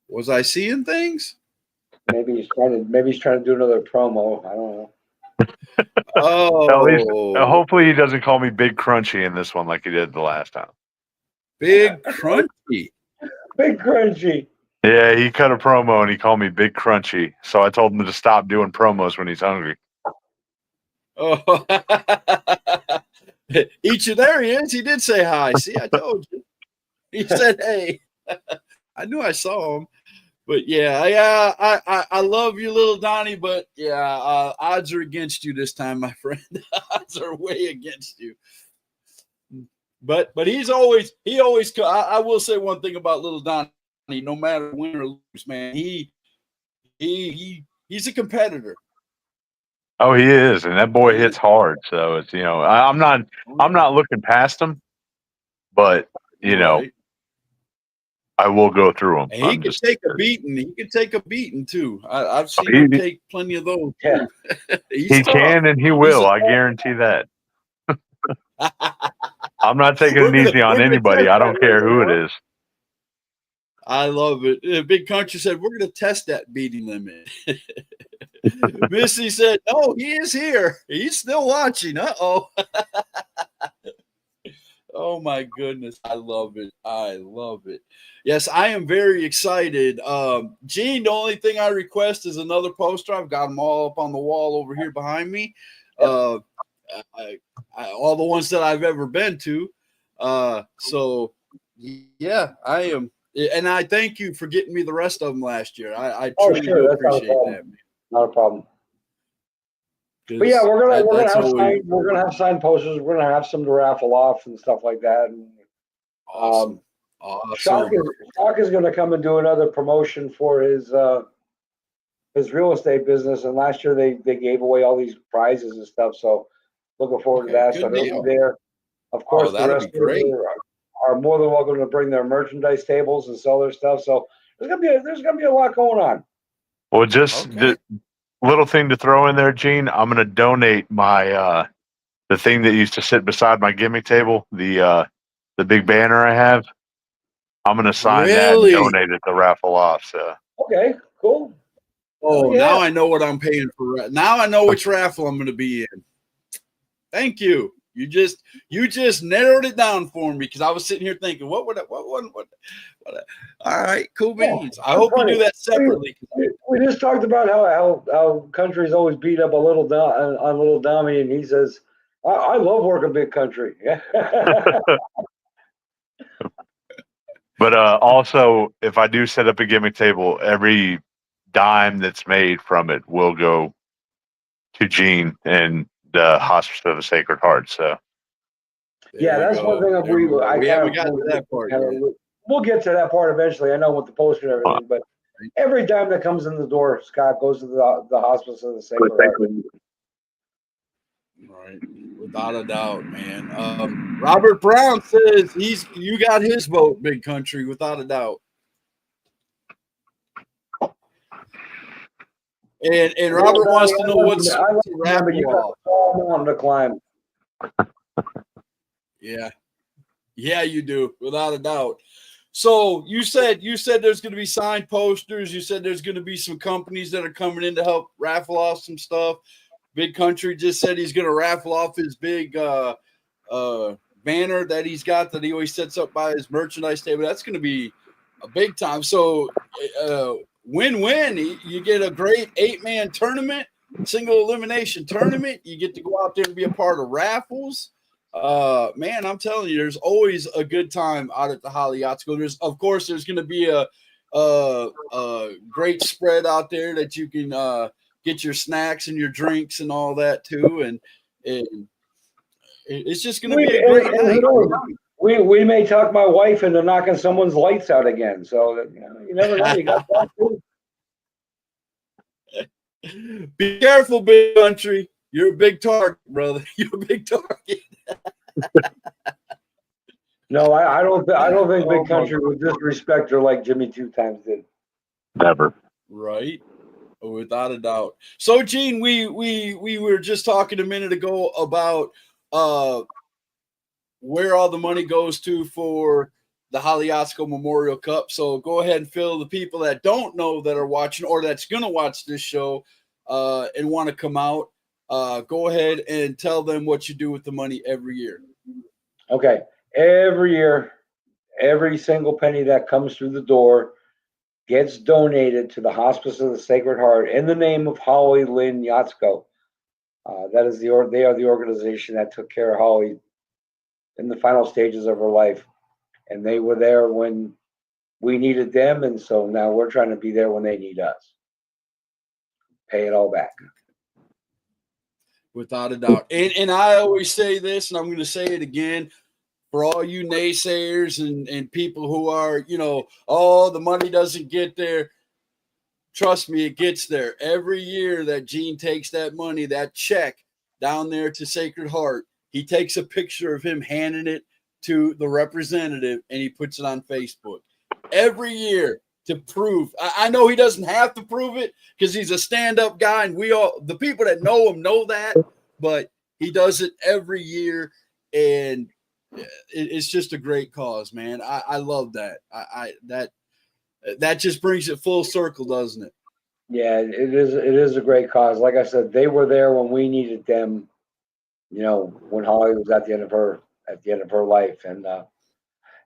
[SPEAKER 2] Was I seeing things?
[SPEAKER 3] Maybe he's trying to do another promo. I don't know.
[SPEAKER 4] At least,
[SPEAKER 2] Oh,
[SPEAKER 4] hopefully, he doesn't call me Big Crunchy in this one like he did the last time.
[SPEAKER 2] Big Crunchy.
[SPEAKER 3] Big Crunchy.
[SPEAKER 4] Yeah, he cut a promo and he called me Big Crunchy. So I told him to stop doing promos when he's hungry.
[SPEAKER 2] Oh, each of there he is. He did say hi. See, I told you. He said, "Hey." I knew I saw him, but yeah, I love you, little Donnie. But yeah, odds are against you this time, my friend. Odds are way against you. But he always. I will say one thing about little Donnie. No matter win or lose, man, he's a competitor.
[SPEAKER 4] Oh, he is, and that boy hits hard. So it's I'm not looking past him, but
[SPEAKER 2] Right.
[SPEAKER 4] I will go through him.
[SPEAKER 2] And he can take a beating. He can take a beating too. I've seen him take plenty of those.
[SPEAKER 3] Yeah.
[SPEAKER 4] He can and he will. I guarantee that. I'm not taking it easy on anybody. I don't care who it is.
[SPEAKER 2] I love it. Big Country said, we're going to test that beating limit. Missy said, oh, he is here. He's still watching. Uh-oh. Oh, my goodness. I love it. I love it. Yes, I am very excited. Gene, the only thing I request is another poster. I've got them all up on the wall over here behind me. All the ones that I've ever been to. So, yeah, I am. And I thank you for getting me the rest of them last year. I truly do appreciate that, man.
[SPEAKER 3] Not a problem. But yeah, we're gonna have signed posters. We're gonna have some to raffle off and stuff like that. And,
[SPEAKER 2] awesome.
[SPEAKER 3] Shock is gonna come and do another promotion for his real estate business. And last year they gave away all these prizes and stuff. So looking forward to that. So they'll be there. Of course, the rest are more than welcome to bring their merchandise tables and sell their stuff. So there's gonna be a lot going on.
[SPEAKER 4] Well, just the little thing to throw in there, Gene. I'm gonna donate my the thing that used to sit beside my gimmick table, the big banner I have. I'm gonna sign that and donate it to raffle off. So
[SPEAKER 3] okay, cool.
[SPEAKER 2] Oh, now I know what I'm paying for. Now I know which raffle I'm gonna be in. Thank you. You just narrowed it down for me because I was sitting here thinking, what? All right, cool beans. I hope you do that separately.
[SPEAKER 3] We just talked about how country's always beat up on little Dommy, and he says, I love working big country.
[SPEAKER 4] But also, if I do set up a gimmick table, every dime that's made from it will go to Gene and the Hospice of the Sacred Heart. So,
[SPEAKER 3] yeah, that's one thing
[SPEAKER 2] we haven't gotten to that part yet.
[SPEAKER 3] We'll get to that part eventually. I know with the poster and everything, but every dime that comes in the door, Scott, goes to the Hospice of the Sacred Heart.
[SPEAKER 2] Right, without a doubt, man. Robert Brown says you got his vote, Big Country, without a doubt. And Robert wants to know what's
[SPEAKER 3] to climb.
[SPEAKER 2] Yeah, you do, without a doubt. So you said there's going to be signed posters. You said there's going to be some companies that are coming in to help raffle off some stuff. Big Country just said he's going to raffle off his big banner that he's got that he always sets up by his merchandise table. That's going to be a big time. So win-win. You get a great 8-man tournament, single elimination tournament. You get to go out there and be a part of raffles. Man, I'm telling you, there's always a good time out at the Holly YATSKO. There's going to be a great spread out there that you can get your snacks and your drinks and all that too, and it's just going to be a great
[SPEAKER 3] And who
[SPEAKER 2] night.
[SPEAKER 3] knows? We may talk my wife into knocking someone's lights out again. So that, you never know. You got that too.
[SPEAKER 2] Be careful, big country. You're a big target, brother. You're a big target.
[SPEAKER 3] No, I don't. I don't think
[SPEAKER 2] Oh,
[SPEAKER 3] Big Country would disrespect her like Jimmy Two Times did.
[SPEAKER 4] Never.
[SPEAKER 2] right, without a doubt. So, Gene, we were just talking a minute ago about where all the money goes to for the Holly YATSKO Memorial Cup. So go ahead and fill the people that don't know that are watching or that's going to watch this show and want to come out. Go ahead and tell them what you do with the money every year.
[SPEAKER 3] Okay, every year, every single penny that comes through the door gets donated to the Hospice of the Sacred Heart in the name of Holly Lynn YATSKO. That is they are the organization that took care of Holly in the final stages of her life, and they were there when we needed them, and so now we're trying to be there when they need us. Pay it all back.
[SPEAKER 2] Without a doubt. And I always say this, and I'm going to say it again for all you naysayers and people who are, oh, the money doesn't get there. Trust me, it gets there. Every year that Gene takes that money, that check down there to Sacred Heart, he takes a picture of him handing it to the representative and he puts it on Facebook. Every year to prove. I know he doesn't have to prove it because he's a stand-up guy and the people that know him know that, but he does it every year and it's just a great cause, man. I love that. That just brings it full circle, doesn't it?
[SPEAKER 3] Yeah, it is. It is a great cause. Like I said, they were there when we needed them. When Holly was at the end of her life, and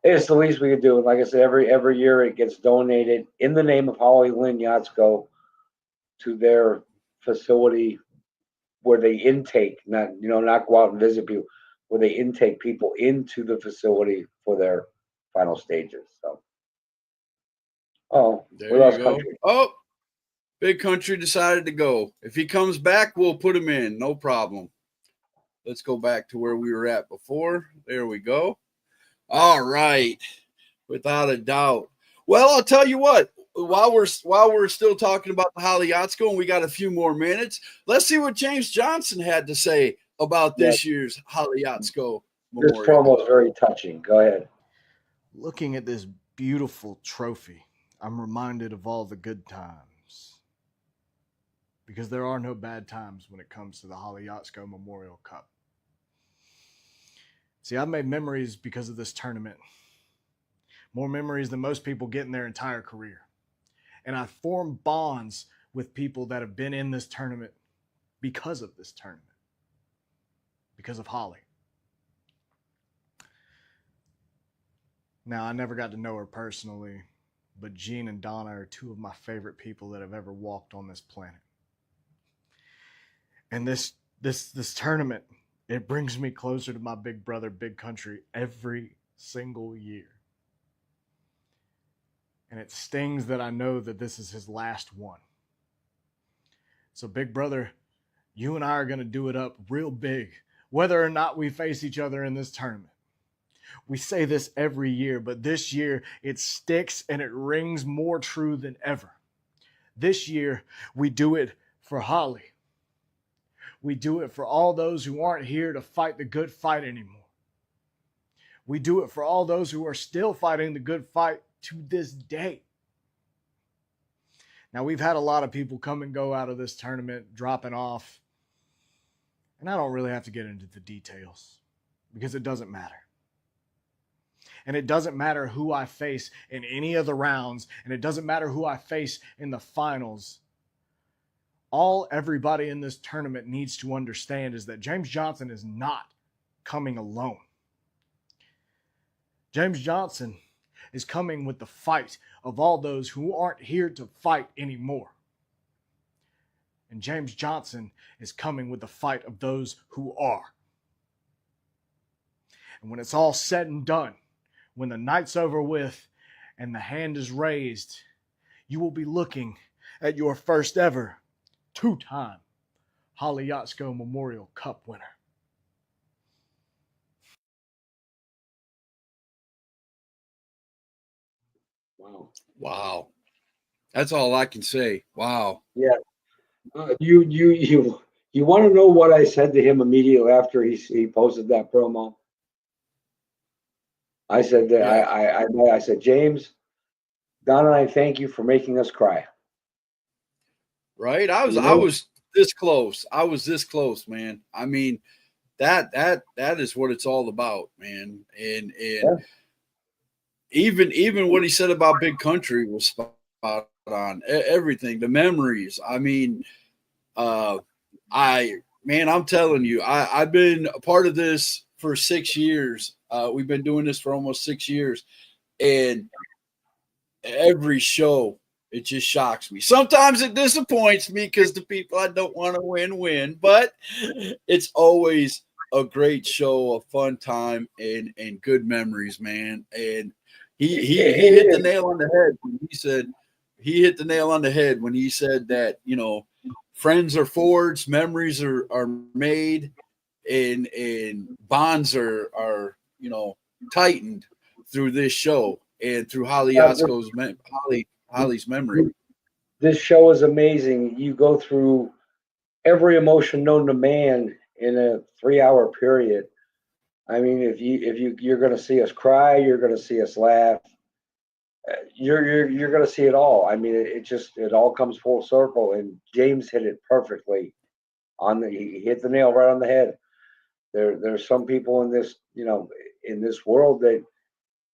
[SPEAKER 3] it's the least we could do. And like I said, every year it gets donated in the name of Holly Lynn YATSKO to their facility where they intake, not go out and visit people, where they intake people into the facility for their final stages. So,
[SPEAKER 2] There
[SPEAKER 3] we
[SPEAKER 2] you
[SPEAKER 3] lost
[SPEAKER 2] go.
[SPEAKER 3] country.
[SPEAKER 2] Oh, Big Country decided to go. If he comes back, we'll put him in. No problem. Let's go back to where we were at before. There we go. All right. Without a doubt. Well, I'll tell you what. While we're still talking about the Holly YATSKO and we got a few more minutes, let's see what James Johnson had to say about this year's Holly YATSKO
[SPEAKER 3] This
[SPEAKER 2] Memorial
[SPEAKER 3] promo is
[SPEAKER 2] Cup.
[SPEAKER 3] very touching. Go ahead.
[SPEAKER 5] Looking at this beautiful trophy, I'm reminded of all the good times. Because there are no bad times when it comes to the Holly YATSKO Memorial Cup. See, I've made memories because of this tournament. More memories than most people get in their entire career. And I've formed bonds with people that have been in this tournament because of this tournament. Because of Holly. Now, I never got to know her personally, but Gene and Donna are two of my favorite people that have ever walked on this planet. And this tournament, it brings me closer to my big brother, Big Country, every single year. And it stings that I know that this is his last one. So, big brother, you and I are going to do it up real big, whether or not we face each other in this tournament. We say this every year, but this year it sticks and it rings more true than ever. This year, we do it for Holly. We do it for all those who aren't here to fight the good fight anymore. We do it for all those who are still fighting the good fight to this day. Now, we've had a lot of people come and go out of this tournament, dropping off. And I don't really have to get into the details because it doesn't matter. And it doesn't matter who I face in any of the rounds, and it doesn't matter who I face in the finals. All everybody in this tournament needs to understand is that James Johnson is not coming alone. James Johnson is coming with the fight of all those who aren't here to fight anymore. And James Johnson is coming with the fight of those who are. And when it's all said and done, when the night's over with and the hand is raised, you will be looking at your first ever 2-time HOLLIE YATSKO Memorial Cup winner.
[SPEAKER 3] Wow.
[SPEAKER 2] Wow. That's all I can say. Wow.
[SPEAKER 3] Yeah. You want to know what I said to him immediately after he posted that promo? I said that
[SPEAKER 2] Yeah.
[SPEAKER 3] I said, James, Don and I thank you for making us cry.
[SPEAKER 2] Right. I
[SPEAKER 3] You know?
[SPEAKER 2] was this close. I was this close, man. I mean, that is what it's all about, man. And
[SPEAKER 3] Yeah.
[SPEAKER 2] even what he said about Big Country was spot on. Everything, the memories. I mean, I'm telling you, I've been a part of this for 6 years. We've been doing this for almost 6 years, and every show it just shocks me. Sometimes it disappoints me because the people I don't want to win, but it's always a great show, a fun time, and good memories, man. And he hit the nail on the head when he hit the nail on the head when he said that, you know, friends are forged, memories are made, and bonds are you know tightened through this show and through Holly Yatsko's Holly's memory.
[SPEAKER 3] This show is amazing. You go through every emotion known to man in a 3-hour period. I mean, you're going to see us cry, you're going to see us laugh, you're going to see it all. I mean, it all comes full circle, and James hit it perfectly. He hit the nail right on the head. There's some people in this, in this world that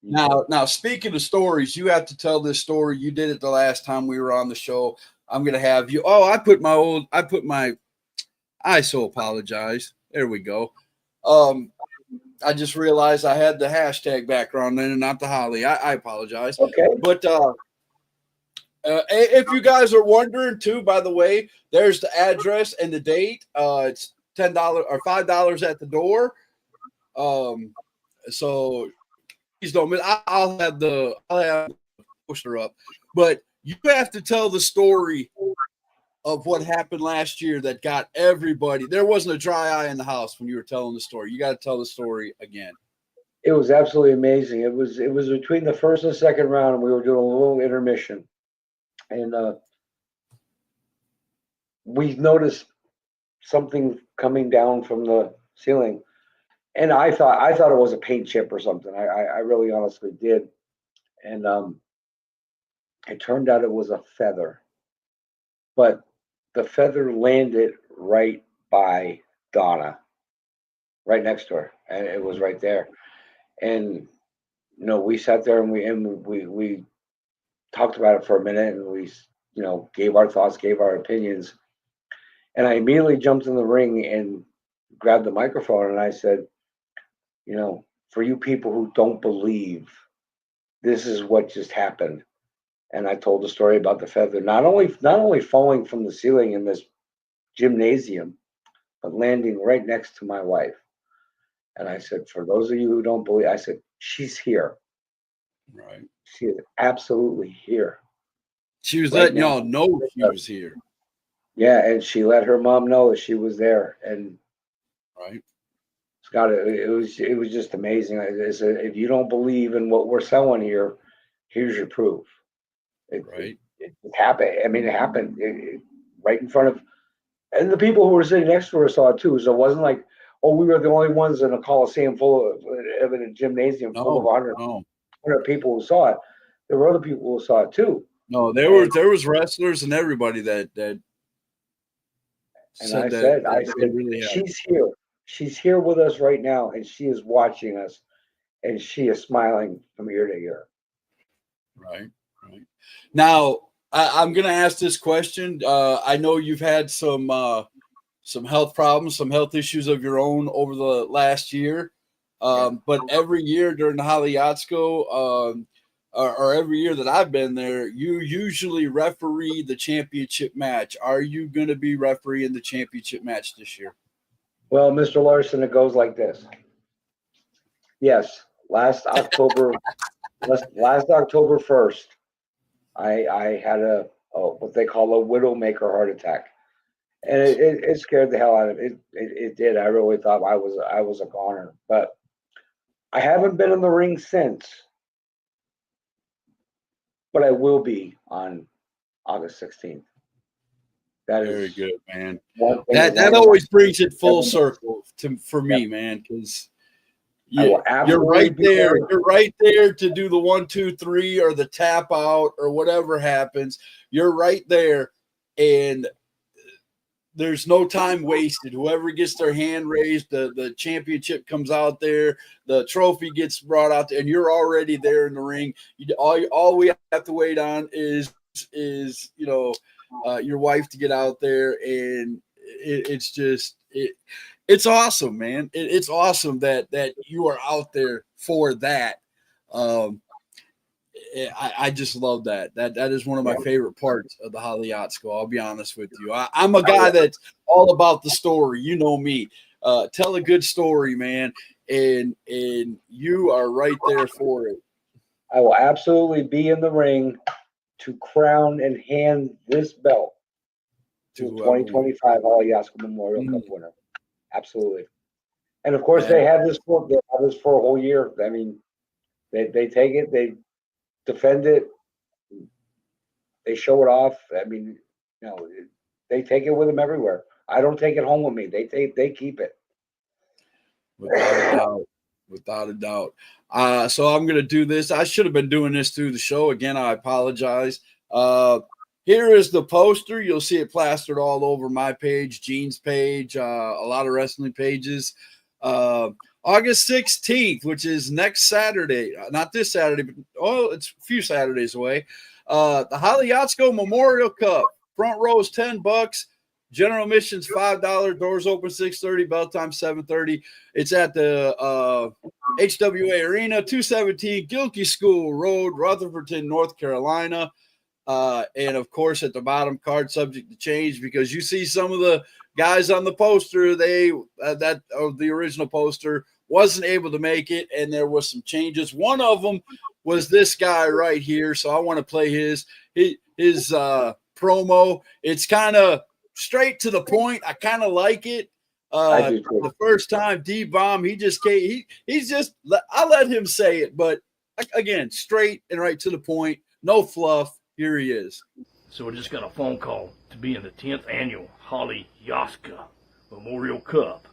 [SPEAKER 2] Now, speaking of stories, you have to tell this story. You did it the last time we were on the show. I'm gonna have you. Oh, I so apologize. There we go. I just realized I had the hashtag background in and not the Holly. I apologize.
[SPEAKER 3] okay.
[SPEAKER 2] But if you guys are wondering too, by the way, there's the address and the date. It's $10 or $5 at the door. So please don't miss. I'll have the poster up, but you have to tell the story of what happened last year that got everybody. There wasn't a dry eye in the house when you were telling the story. You got to tell the story again.
[SPEAKER 3] It was absolutely amazing. It was between the first and second round, and we were doing a little intermission, and we noticed something coming down from the ceiling, and I thought it was a paint chip or something. I really honestly did, and it turned out it was a feather, but the feather landed right by Donna, right next to her, and it was right there. And we sat there and we talked about it for a minute, and we gave our thoughts, gave our opinions, and I immediately jumped in the ring and grabbed the microphone, and I said, for you people who don't believe, this is what just happened. And I told the story about the feather not only falling from the ceiling in this gymnasium, but landing right next to my wife. And I said, for those of you who don't believe, I said, she's here.
[SPEAKER 2] Right.
[SPEAKER 3] She is absolutely here.
[SPEAKER 2] She was
[SPEAKER 3] Right
[SPEAKER 2] letting
[SPEAKER 3] now.
[SPEAKER 2] y'all know she was here.
[SPEAKER 3] Yeah, and she let her mom know that she was there. And
[SPEAKER 2] Right.
[SPEAKER 3] Scott, it was just amazing. I said, if you don't believe in what we're selling here, here's your proof.
[SPEAKER 2] Right.
[SPEAKER 3] It happened. I mean, it happened right in front of, and the people who were sitting next to her saw it too. So it wasn't like, oh, we were the only ones in a coliseum full of in a gymnasium full of
[SPEAKER 2] No,
[SPEAKER 3] 100
[SPEAKER 2] no,
[SPEAKER 3] people who saw it. There were other people who saw it too.
[SPEAKER 2] no. There was wrestlers and everybody that
[SPEAKER 3] And
[SPEAKER 2] said
[SPEAKER 3] I
[SPEAKER 2] that
[SPEAKER 3] said,
[SPEAKER 2] they really had.
[SPEAKER 3] she's here. She's here with us right now, and she is watching us, and she is smiling from ear to ear.
[SPEAKER 2] Right. Right. Now, I'm going to ask this question. I know you've had some health problems, some health issues of your own over the last year. But every year during the Holly Yatsko, or every year that I've been there, you usually referee the championship match. Are you going to be refereeing the championship match this year?
[SPEAKER 3] Well, Mr. Larson, it goes like this. Yes, last October, last October 1st, I had a what they call a widowmaker heart attack, and it scared the hell out of me. It did. I really thought I was a goner, but I haven't been in the ring since. But I will be on August 16th. That
[SPEAKER 2] Very
[SPEAKER 3] is
[SPEAKER 2] good, man.
[SPEAKER 3] one thing
[SPEAKER 2] That always brings it full circle for me,
[SPEAKER 3] Yep.
[SPEAKER 2] man, because
[SPEAKER 3] I will
[SPEAKER 2] you're
[SPEAKER 3] absolutely
[SPEAKER 2] right
[SPEAKER 3] be
[SPEAKER 2] there.
[SPEAKER 3] there.
[SPEAKER 2] You're right there to do the 1, 2, 3 or the tap out or whatever happens. You're right there, and there's no time wasted. Whoever gets their hand raised, the championship comes out there, the trophy gets brought out there, and you're already there in the ring. All we have to wait on is your wife to get out there, and it's awesome, man. It's awesome that you are out there for that. I just love that. That is one of my favorite parts of the Holly YATSKO. I'll be honest with you. I'm a guy that's all about the story. You know me. Tell a good story, man, and you are right there for it.
[SPEAKER 3] I will absolutely be in the ring to crown and hand this belt to the 2025 Holly YATSKO Memorial Cup winner. Absolutely. And of course, they have this for a whole year. I mean, they take it, they defend it, they show it off. I mean, they take it with them everywhere. I don't take it home with me. They keep it.
[SPEAKER 2] Without a doubt. Without a doubt. So I'm going to do this. I should have been doing this through the show. Again, I apologize. Here is the poster. You'll see it plastered all over my page, Gene's page, a lot of wrestling pages. August 16th, which is next Saturday. Not this Saturday, but it's a few Saturdays away. The Holly YATSKO Memorial Cup. Front row is $10. General admission's $5. Doors open 6:30. Bell time 7:30. It's at the HWA Arena, 217 Gilkey School Road, Rutherfordton, North Carolina. And of course, at the bottom, card subject to change, because you see some of the guys on the poster, the original poster wasn't able to make it, and there was some changes. One of them was this guy right here, so I want to play his promo. It's kind of straight to the point. I kind of like it. The first time D-Bomb, he just came. I let him say it, but again, straight and right to the point. No fluff. Here he is.
[SPEAKER 6] So I just got a phone call to be in the 10th annual Holly YATSKO Memorial Cup,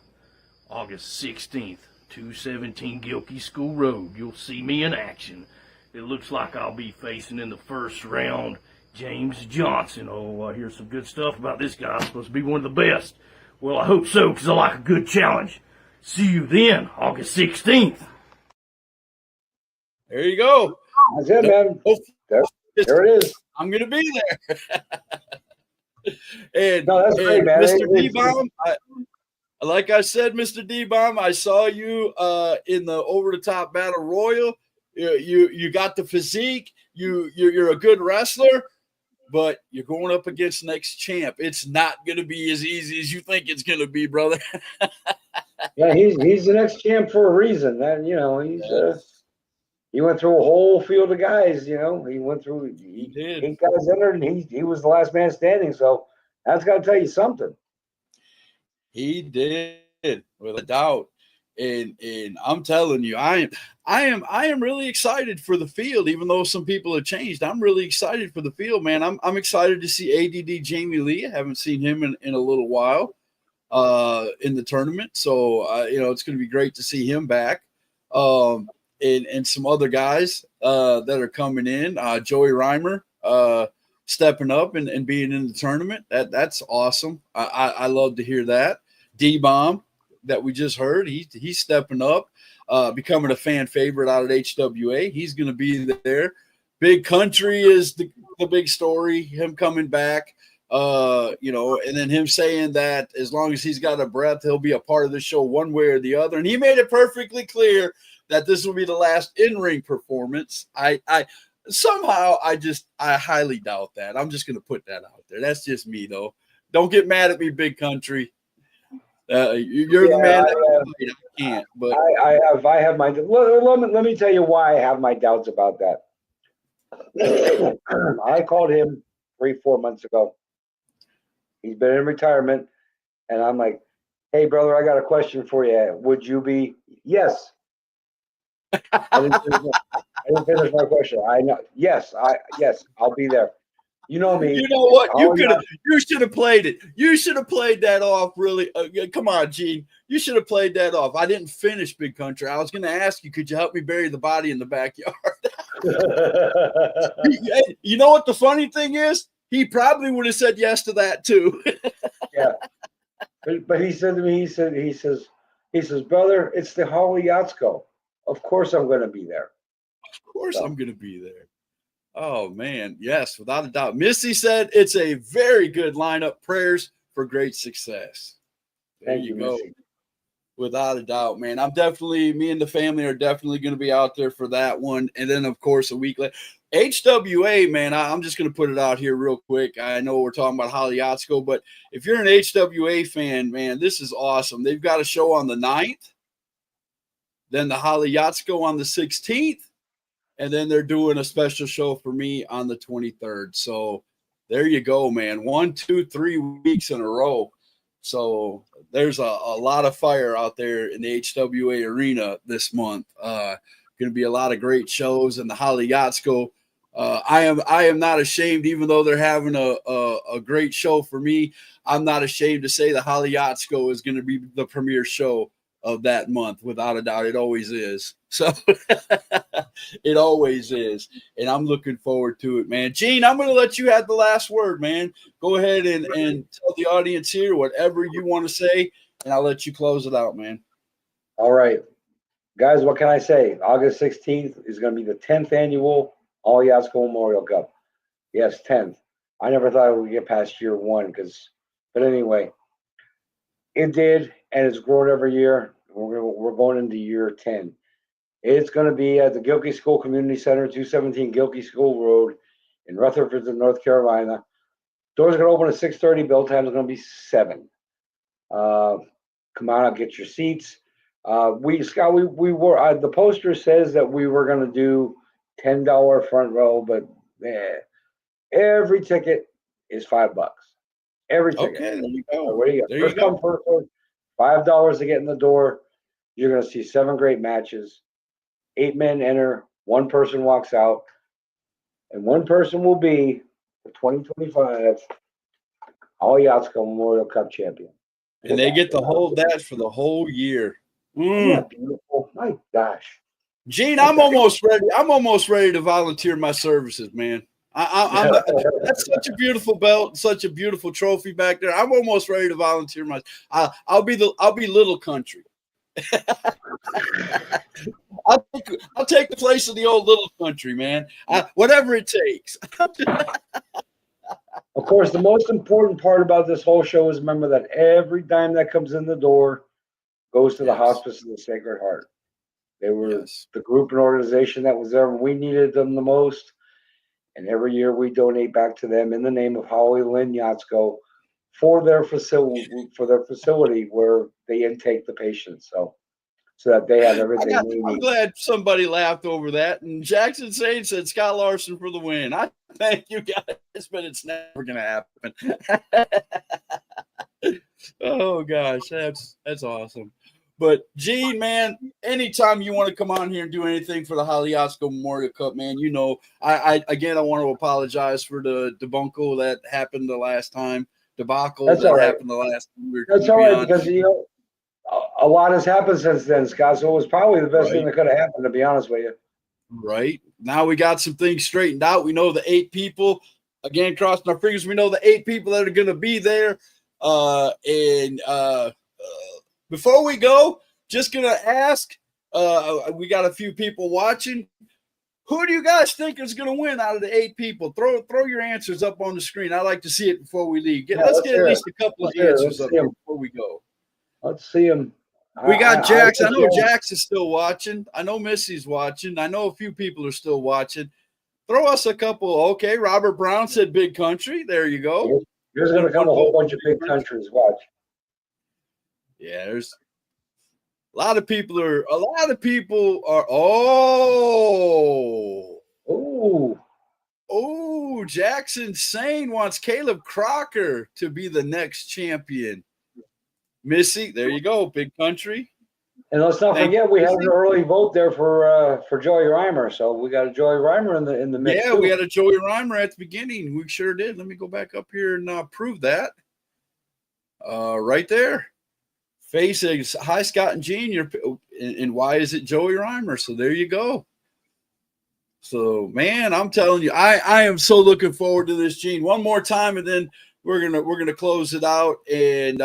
[SPEAKER 6] August 16th, 217 Gilkey School Road. You'll see me in action. It looks like I'll be facing in the first round James Johnson. Oh, I hear some good stuff about this guy. Supposed to be one of the best. Well, I hope so, because I like a good challenge. See you then, August 16th.
[SPEAKER 2] There you go.
[SPEAKER 3] That's it, man. There it is.
[SPEAKER 2] I'm going to be there. And,
[SPEAKER 3] no, that's great, man.
[SPEAKER 2] Mr. D-Bomb, like I said, Mr. D-Bomb, I saw you in the over-the-top battle royal. You got the physique. You're a good wrestler, but you're going up against next champ. It's not going to be as easy as you think it's going to be, brother.
[SPEAKER 3] Yeah, he's the next champ for a reason. That he went through a whole field of guys. He went through 8 guys entered, and he was the last man standing. So that's got to tell you something.
[SPEAKER 2] He did, without a doubt. And I'm telling you, I am really excited for the field. Even though some people have changed, I'm really excited for the field, man. I'm excited to see ADD Jamie Lee. I haven't seen him in a little while in the tournament, so it's going to be great to see him back. And some other guys that are coming in. Joey Reimer stepping up and being in the tournament. That's awesome. I love to hear that. D-Bomb that we just heard, he's stepping up, becoming a fan favorite out at HWA. He's going to be there. Big Country is the big story, him coming back, and then him saying that as long as he's got a breath, he'll be a part of the show one way or the other. And he made it perfectly clear that this will be the last in-ring performance. I highly doubt that. I'm just going to put that out there. That's just me, though. Don't get mad at me, Big Country. You're the
[SPEAKER 3] Yeah,
[SPEAKER 2] man that can fight. I can't. But
[SPEAKER 3] I have my let me tell you why I have my doubts about that. I called him 3-4 months ago. He's been in retirement, and I'm like, "Hey, brother, I got a question for you. Would you be?" Yes. I didn't finish my question. I know. Yes, I'll be there. You know me.
[SPEAKER 2] you know what?
[SPEAKER 3] Oh, yeah.
[SPEAKER 2] You should have played it. You should have played that off. Really, come on, Gene. You should have played that off. I didn't finish Big Country. I was going to ask you, could you help me bury the body in the backyard? You know what the funny thing is? He probably would have said yes to that too.
[SPEAKER 3] Yeah. But he said to me, he says, brother, it's the HOLLIE YATSKO. Of course I'm going to be there.
[SPEAKER 2] Of course I'm going to be there. Oh, man. Yes, without a doubt. Missy said it's a very good lineup. Prayers for great success. There
[SPEAKER 3] Thank you,
[SPEAKER 2] go.
[SPEAKER 3] Missy.
[SPEAKER 2] Without a doubt, man. Me and the family are definitely going to be out there for that one. And then, of course, a week later, HWA, man, I'm just going to put it out here real quick. I know we're talking about HOLLIE YATSKO, but if you're an HWA fan, man, this is awesome. They've got a show on the 9th, then the HOLLIE YATSKO on the 16th, and then they're doing a special show for me on the 23rd. So there you go, man. 1, 2, 3 weeks in a row. So there's a lot of fire out there in the HWA arena this month. Going to be a lot of great shows, and the HOLLIE YATSKO. I am not ashamed, even though they're having a great show for me. I'm not ashamed to say the HOLLIE YATSKO is going to be the premier show of that month, without a doubt. It always is. So it always is. And I'm looking forward to it, man. Gene, I'm going to let you have the last word, man. Go ahead and tell the audience here whatever you want to say, and I'll let you close it out, man.
[SPEAKER 3] All right. Guys, what can I say? August 16th is going to be the 10th annual HOLLIE YATSKO Memorial Cup. Yes, 10th. I never thought it would get past year 1 but anyway, it did, and it's grown every year. We're going into year 10. It's going to be at the Gilkey School Community Center, 217 Gilkey School Road in Rutherford, North Carolina. Doors are going to open at 6:30. Bell time is going to be 7. Come on out, get your seats. The poster says that we were going to do $10 front row, but every ticket is $5. Every ticket.
[SPEAKER 2] Okay, there you go.
[SPEAKER 3] So what do you got?
[SPEAKER 2] There
[SPEAKER 3] First
[SPEAKER 2] you go.
[SPEAKER 3] come, first served. $5 to get in the door. You're going to see 7 great matches. 8 men enter. 1 person walks out, and 1 person will be the 2025 HOLLIE YATSKO Memorial Cup champion.
[SPEAKER 2] And they get to hold that for the whole year.
[SPEAKER 3] Isn't that beautiful? My gosh.
[SPEAKER 2] Gene, I'm almost ready. I'm almost ready to volunteer my services, man. That's such a beautiful belt, such a beautiful trophy back there. I'm almost ready to volunteer my. I'll be Little Country. I'll take the place of the old Little Country, man. Whatever it takes.
[SPEAKER 3] Of course, the most important part about this whole show is remember that every dime that comes in the door goes to the Hospice of the Sacred Heart. They were the group and organization that was there when we needed them the most. And every year we donate back to them in the name of Holly Lynn YATSKO for their facility where they intake the patients. So that they have everything they need.
[SPEAKER 2] I'm glad somebody laughed over that. And Jackson Sane said Scott Larson for the win. I thank you guys, but it's never going to happen. Oh gosh, that's awesome. But Gene, man, anytime you want to come on here and do anything for the HOLLIE YATSKO Memorial Cup, man, you know, I want to apologize for the debacle that happened the last time. Happened the last time.
[SPEAKER 3] That's all right, because you know a lot has happened since then, Scott. So it was probably the best thing that could have happened, to be honest with you.
[SPEAKER 2] Right. Now we got some things straightened out. We know the 8 people, again, crossing our fingers, we know the 8 people that are going to be there. Before we go, just going to ask, we got a few people watching. Who do you guys think is going to win out of the 8 people? Throw your answers up on the screen. I'd like to see it before we leave. Let's get at least a couple of answers up here before we go.
[SPEAKER 3] Let's see them.
[SPEAKER 2] We got Jax. I know Jax is still watching. I know Missy's watching. I know a few people are still watching. Throw us a couple. Okay, Robert Brown said Big Country. There you go.
[SPEAKER 3] There's going to come a whole bunch of big countries. Watch.
[SPEAKER 2] Yeah, there's a lot of people are. Oh, Jackson Sane wants Caleb Crocker to be the next champion. Missy, there you go, Big Country.
[SPEAKER 3] And let's not forget we had an early vote there for Joey Reimer. So we got a Joey Reimer in the mix.
[SPEAKER 2] Yeah,
[SPEAKER 3] too.
[SPEAKER 2] we had a Joey Reimer at the beginning. We sure did. Let me go back up here and prove that. Right there. Face is hi Scott and Gene. And why is it Joey Reimer? So there you go. So man, I'm telling you, I am so looking forward to this, Gene. One more time, and then we're gonna close it out. And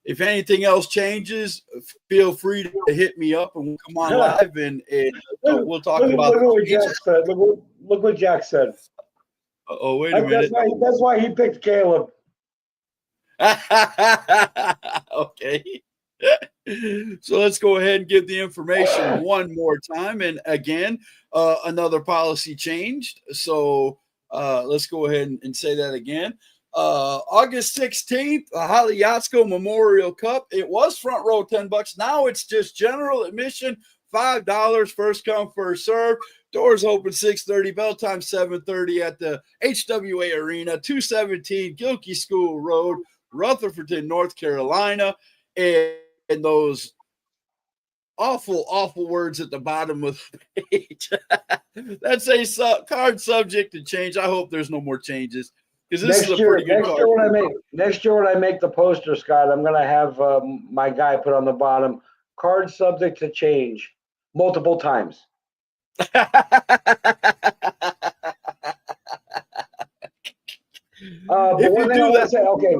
[SPEAKER 2] if anything else changes, feel free to hit me up and we'll come on live and we'll talk about.
[SPEAKER 3] Look what Jack said. Look what Jack said.
[SPEAKER 2] Oh, wait a minute.
[SPEAKER 3] That's why he picked Caleb.
[SPEAKER 2] Okay. So let's go ahead and give the information one more time. And again, another policy changed. So let's go ahead and say that again. August 16th, the HOLLIE YATSKO Memorial Cup. It was front row $10. Now it's just general admission, $5. First come, first serve. Doors open 6:30, bell time 7:30 at the HWA Arena, 217 Gilkey School Road, Rutherford, North Carolina. And those awful words at the bottom of the page. That's a card subject to change. I hope there's no more changes. Because this is a pretty good card.
[SPEAKER 3] Next year when I make the poster, Scott, I'm gonna have my guy put on the bottom, card subject to change multiple times. But one thing I want to say, okay,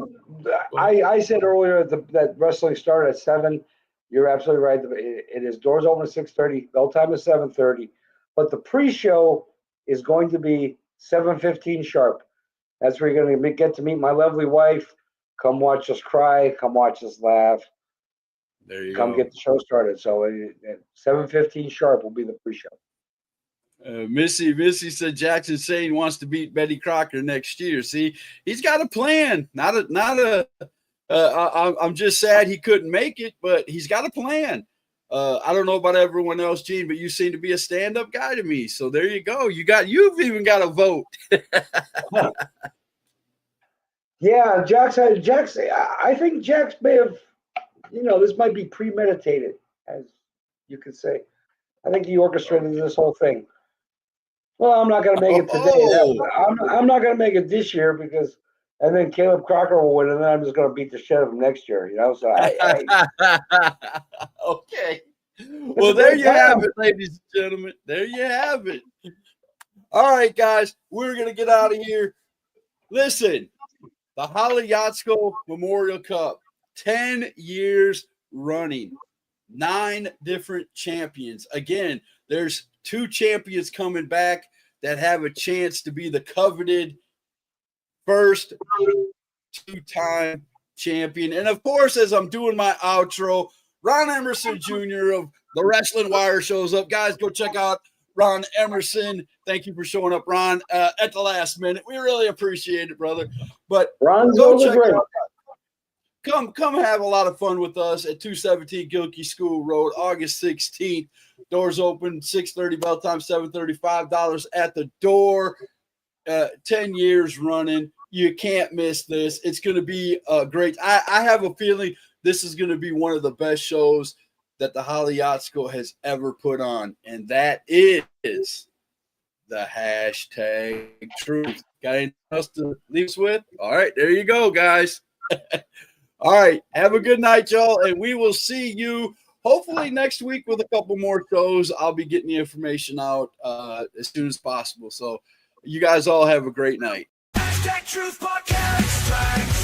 [SPEAKER 3] I said earlier that wrestling started at 7. You're absolutely right. It is doors open at 6:30. Bell time is 7:30. But the pre-show is going to be 7:15 sharp. That's where you're going to get to meet my lovely wife. Come watch us cry. Come watch us laugh.
[SPEAKER 2] There you
[SPEAKER 3] go. Come get the show started. So at 7:15 sharp will be the pre-show.
[SPEAKER 2] Missy said Jackson Sane wants to beat Betty Crocker next year. See, he's got a plan. I'm just sad he couldn't make it, but he's got a plan. I don't know about everyone else, Gene, but you seem to be a stand-up guy to me. So there you go. You've even got a vote.
[SPEAKER 3] Yeah, Jax. I think Jax may have, this might be premeditated, as you could say. I think he orchestrated this whole thing. Well, I'm not going to make it today. I'm not going to make it this year and then Caleb Crocker will win, and then I'm just going to beat the shit out of him next year. So
[SPEAKER 2] okay. Well, there you have it, ladies and gentlemen. There you have it. All right, guys, we're going to get out of here. Listen, the HOLLIE YATSKO Memorial Cup, 10 years running, 9 different champions. Again, there's 2 champions coming back that have a chance to be the coveted first 2-time champion. And of course, as I'm doing my outro, Ron Emerson Jr. of the Wrestling Wire shows up. Guys, go check out Ron Emerson. Thank you for showing up, Ron, at the last minute. We really appreciate it, brother. But
[SPEAKER 3] Ron's
[SPEAKER 2] go check
[SPEAKER 3] great.
[SPEAKER 2] out. Come have a lot of fun with us at 217 Gilkey School Road, August 16th. Doors open 6:30, bell time 7:30, $5 at the door. 10 years running. You can't miss this. It's going to be great. I have a feeling this is going to be one of the best shows that the HOLLIE YATSKO has ever put on, and that is the hashtag truth. Got anything else to leave us with? All right, there you go, guys. All right, have a good night, y'all, and we will see you hopefully next week with a couple more shows. I'll be getting the information out as soon as possible. So you guys all have a great night.
[SPEAKER 1] Hashtag Truth Podcast.